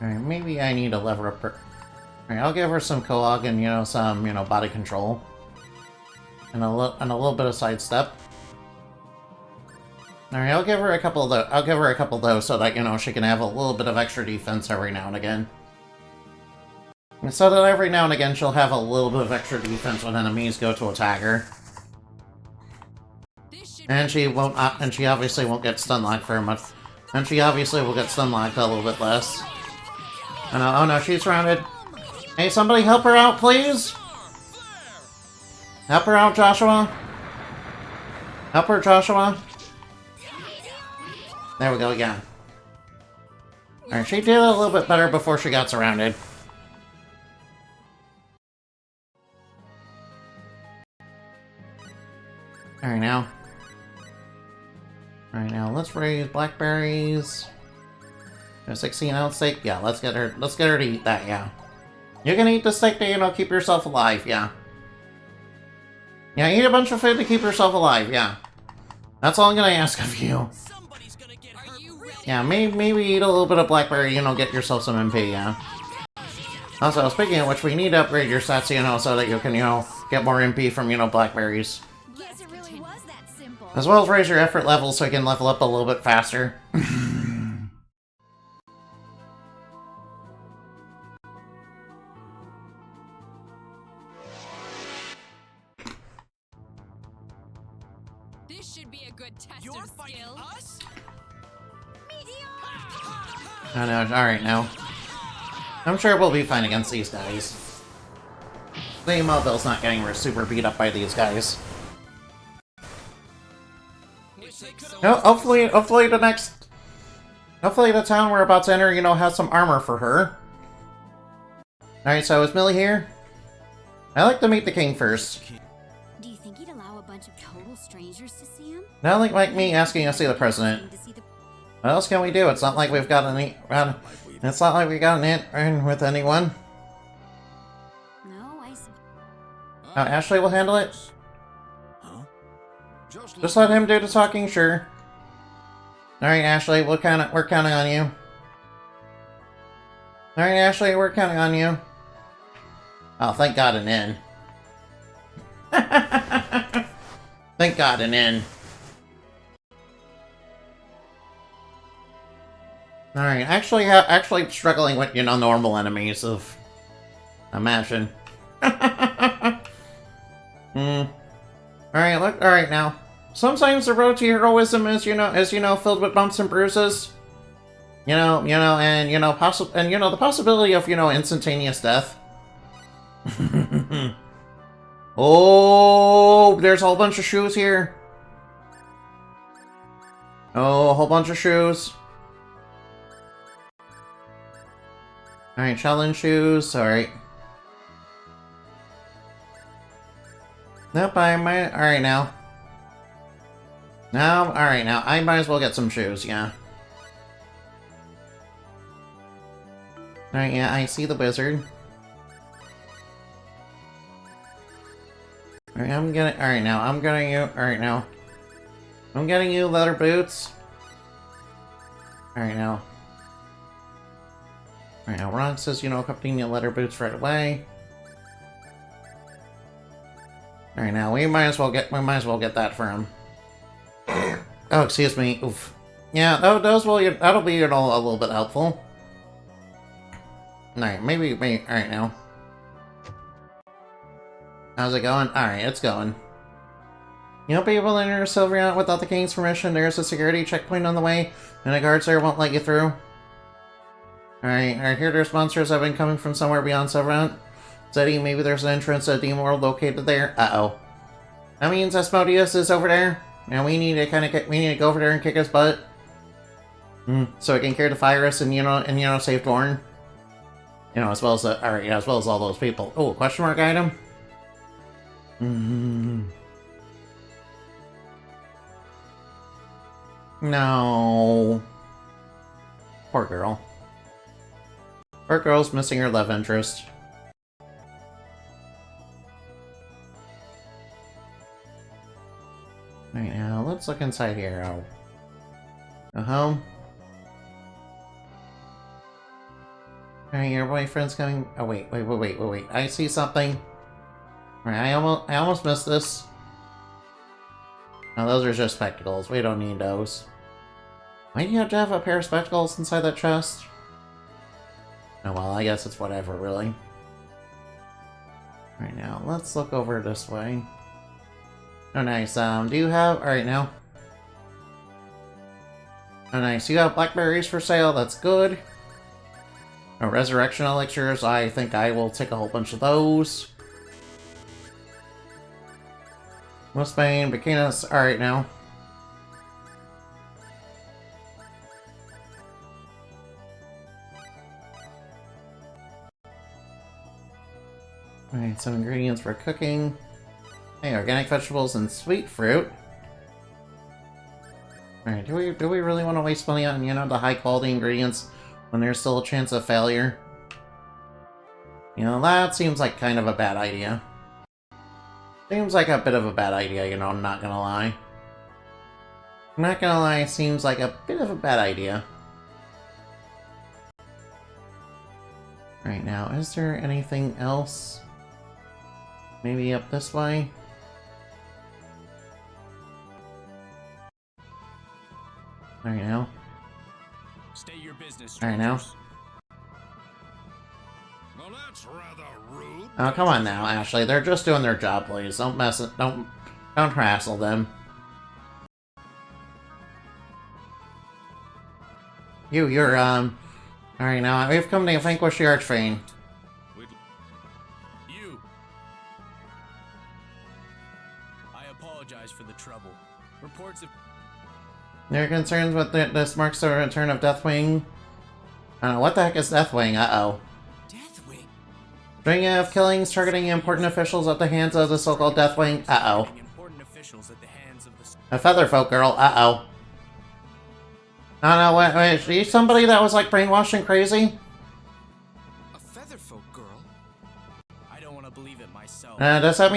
[SPEAKER 1] Alright, maybe I need to level up her. Alright, I'll give her some Coag and, you know, some, you know, body control. And a little bit of sidestep. Alright, I'll give her a couple of those so that, you know, she can have a little bit of extra defense every now and again. And so that every now and again she'll have a little bit of extra defense when enemies go to attack her. And she won't, and she obviously won't get stun locked very much. And she obviously will get stun locked a little bit less. Oh no, she's surrounded. Hey, somebody help her out, please! Help her out, Joshua! Help her, Joshua! There we go, yeah. Alright, she did a little bit better before she got surrounded. Alright, now. Alright, now let's raise blackberries. A 16-ounce steak? Yeah, let's get her to eat that, yeah. You can eat the steak to, you know, keep yourself alive, yeah. Yeah, eat a bunch of food to keep yourself alive, yeah. That's all I'm gonna ask of you. Yeah, maybe eat a little bit of blackberry, you know, get yourself some MP, yeah. Also, speaking of which, we need to upgrade your stats, you know, so that you can, you know, get more MP from, you know, blackberries.
[SPEAKER 2] Yes, it really was that simple.
[SPEAKER 1] As well as raise your effort level so you can level up a little bit faster.
[SPEAKER 4] This should be a good test
[SPEAKER 6] You're
[SPEAKER 4] of
[SPEAKER 6] fighting
[SPEAKER 4] skill.
[SPEAKER 6] us?
[SPEAKER 1] I know, alright now. I'm sure we'll be fine against these guys. The Mobile's not getting super beat up by these guys. No, hopefully the town we're about to enter, you know, has some armor for her. Alright, so is Millie here? I'd like to meet the king first.
[SPEAKER 7] Do you think he'd allow a bunch of total strangers to see him?
[SPEAKER 1] Not like me asking to see the president. What else can we do? It's not like we've got any... it's not like we got an in with anyone.
[SPEAKER 7] No, I...
[SPEAKER 1] Ashley will handle it.
[SPEAKER 3] Huh?
[SPEAKER 1] Just let him do the talking, sure. Alright, Ashley, we're counting on you. Alright, Ashley, we're counting on you. Oh, thank God an inn. Thank God an inn. Alright, actually struggling with, you know, normal enemies of... Imagine. Alright, alright now. Sometimes the road to heroism is, you know, filled with bumps and bruises. and the possibility of, instantaneous death. Oh, there's a whole bunch of shoes here. Oh, a whole bunch of shoes. Alright, challenge shoes, alright. Nope, I might. Alright now. Now, alright now. I might as well get some shoes, yeah. Alright, yeah, I see the wizard. Alright, alright now. I'm getting you. Alright now. I'm getting you leather boots. Alright now. Alright now, Ron says, accompanying the leather boots right away. Alright now, we might as well get that for him. Oh, excuse me. Oof. Yeah, that'll be a little bit helpful. Alright, maybe, alright now. How's it going? Alright, it's going. You won't be able to enter Silverant without the king's permission. There's a security checkpoint on the way, and the guards there won't let you through. Alright, I hear there's monsters that have been coming from somewhere beyond Silverant. Zeddy, maybe there's an entrance to Demon World located there. Uh-oh. That means Asmodeus is over there, and we need to go over there and kick his butt. So we can cure the virus and, save Dorn. As well as all those people. Oh, question mark item? No. Poor girl. Poor girl's missing her love interest. Right now, let's look inside here. Oh. Go home. Alright, your boyfriend's coming. Oh, wait. I see something. Right, I almost missed this. No, those are just spectacles. We don't need those. Why do you have to have a pair of spectacles inside that chest? Oh, well, I guess it's whatever, really. Right now, let's look over this way. Oh, nice. Do you have... Alright, now. Oh, nice. You have blackberries for sale. That's good. Oh, resurrection elixirs. I think I will take a whole bunch of those. Wolfsbane, Bikinas. Alright, now. Alright, some ingredients for cooking. Hey, organic vegetables and sweet fruit. Alright, do we really want to waste money on, the high quality ingredients when there's still a chance of failure? That seems like kind of a bad idea. Seems like a bit of a bad idea, I'm not gonna lie. I'm not gonna lie, seems like a bit of a bad idea. Right now, is there anything else? Maybe up this way? Alright now.
[SPEAKER 6] Stay your business.
[SPEAKER 1] Alright now.
[SPEAKER 3] Well, that's rather rude.
[SPEAKER 1] Oh, come on now, Ashley. They're just doing their job, please. Don't hassle them. You're, Alright now, we've come to vanquish the Archfiend.
[SPEAKER 6] You. I apologize for the trouble. Reports of...
[SPEAKER 1] There are concerns with this marks the return of Deathwing. What the heck is Deathwing? Uh-oh.
[SPEAKER 6] Deathwing?
[SPEAKER 1] String of killings targeting important officials at the hands of the so-called Deathwing. Uh-oh.
[SPEAKER 6] Important officials at the hands of the...
[SPEAKER 1] A Featherfolk girl. Uh-oh. No, wait, is she somebody that was, like, brainwashed and crazy?
[SPEAKER 6] A Featherfolk girl? I don't want to believe it myself.
[SPEAKER 1] Does that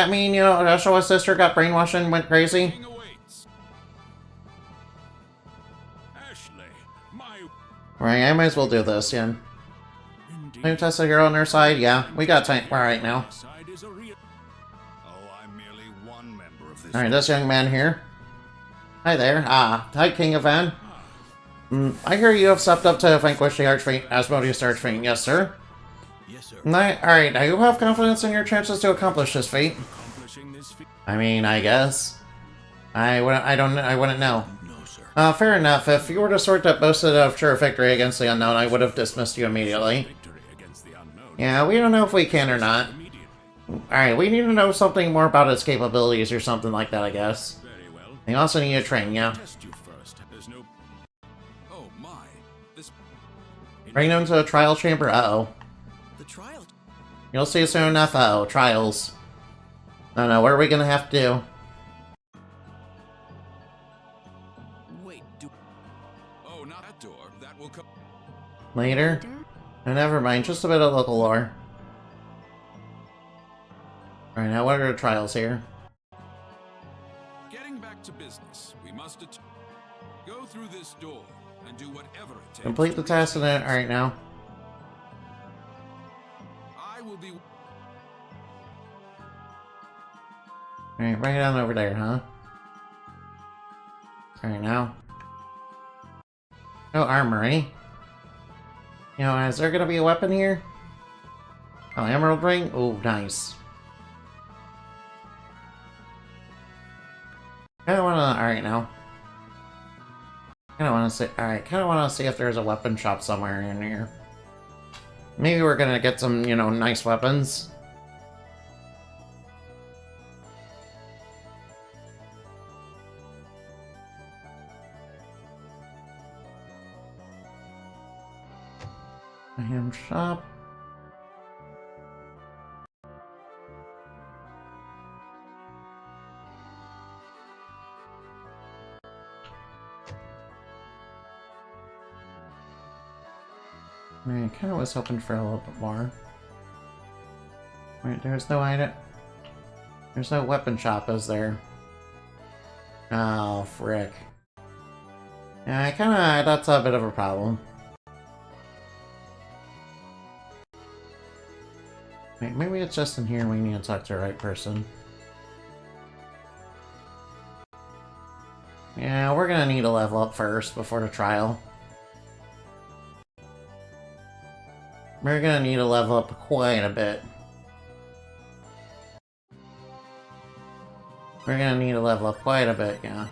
[SPEAKER 1] mean, Joshua's sister got brainwashed and went crazy?
[SPEAKER 3] King awaits. Ashley, my...
[SPEAKER 1] Right, I might as well do this, yeah. Time test the hero on their side? Yeah, we got time. Alright now.
[SPEAKER 3] Side is a real... Oh, I'm merely one member of this...
[SPEAKER 1] Alright, this young man here. Hi there. Hi, King of Van. I hear you have stepped up to vanquish the Archfiend, Asmodeus Archfiend. Yes, sir.
[SPEAKER 5] Yes, sir.
[SPEAKER 1] Alright, do you have confidence in your chances to accomplish this feat?
[SPEAKER 3] Accomplishing this feat...
[SPEAKER 1] I mean, I guess. I wouldn't know.
[SPEAKER 5] No, sir.
[SPEAKER 1] Fair enough. If you were to sort that boasted of sure victory against the unknown, I would have dismissed you immediately.
[SPEAKER 3] Victory against the unknown.
[SPEAKER 1] Yeah, we don't know if we can or not.
[SPEAKER 3] Immediate.
[SPEAKER 1] Alright, we need to know something more about its capabilities or something like that, I guess.
[SPEAKER 3] Very well.
[SPEAKER 1] We also need to train you.
[SPEAKER 3] Test you first. There's no. Oh my! This.
[SPEAKER 1] Bring them to the trial chamber. Uh-oh.
[SPEAKER 6] The trial.
[SPEAKER 1] You'll see soon enough. Uh-oh, trials. I don't know, what are we gonna have to do?
[SPEAKER 6] Wait,
[SPEAKER 3] Oh, not that door. That will come.
[SPEAKER 1] Later? Oh, never mind, just a bit of local lore. Alright, now what are the trials here?
[SPEAKER 3] Getting back to business, we must go through this door and do whatever it takes.
[SPEAKER 1] Complete the task in it. Alright, now.
[SPEAKER 3] I will be.
[SPEAKER 1] Alright, right on over there, huh? Alright, now. No armory. You know, is there gonna be a weapon here? Oh, emerald ring? Oh, nice. Kinda wanna. Alright, now. Kinda wanna see. Alright, kinda wanna see if there's a weapon shop somewhere in here. Maybe we're gonna get some, you know, nice weapons. Item shop. I kind of was hoping for a little bit more. Wait, there's no item. There's no weapon shop, is there? Oh, frick. Yeah, I kinda. That's a bit of a problem. Wait, maybe it's just in here and we need to talk to the right person. Yeah, we're gonna need to level up first before the trial. We're gonna need to level up quite a bit. We're gonna need to level up quite a bit, yeah.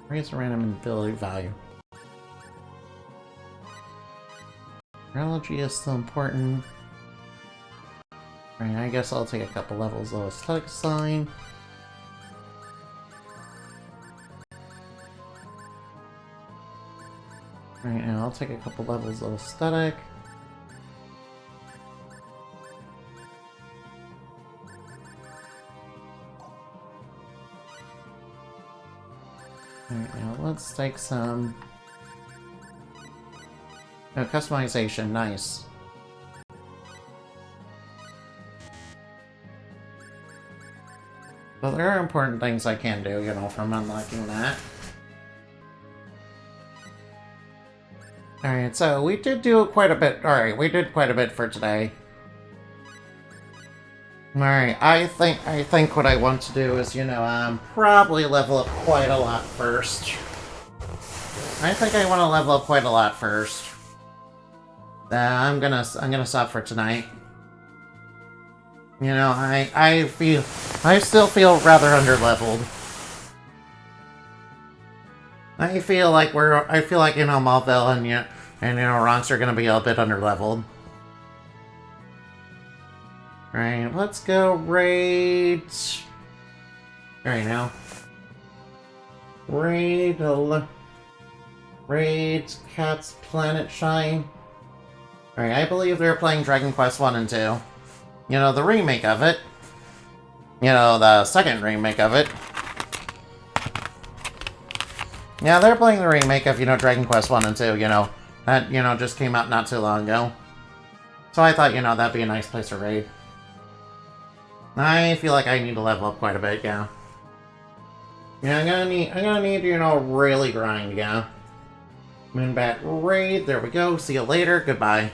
[SPEAKER 1] Raise the random ability value. Neurology is still important. Right, I guess I'll take a couple levels of aesthetic sign. Right now, I'll take a couple levels of aesthetic. Right now, let's take some. Oh, customization, nice. Well, there are important things I can do, you know, from unlocking that. Alright, so we did do quite a bit. Alright, we did quite a bit for today. Alright, I think what I want to do is, you know, probably level up quite a lot first. I think I want to level up quite a lot first. I'm gonna stop for tonight. You know, I still feel rather underleveled. I feel like you know, Malville and you know, Ronks are gonna be a bit underleveled. Right, let's go raid. Alright now. Raid Cat's Planet Shine. Alright, I believe they're playing Dragon Quest 1 and 2. You know, the remake of it. You know, the second remake of it. Yeah, they're playing the remake of, you know, Dragon Quest 1 and 2, you know. That, you know, just came out not too long ago. So I thought, you know, that'd be a nice place to raid. I feel like I need to level up quite a bit, yeah. Yeah, I'm gonna need, you know, really grind, yeah. Moonbat raid, there we go, see you later, goodbye.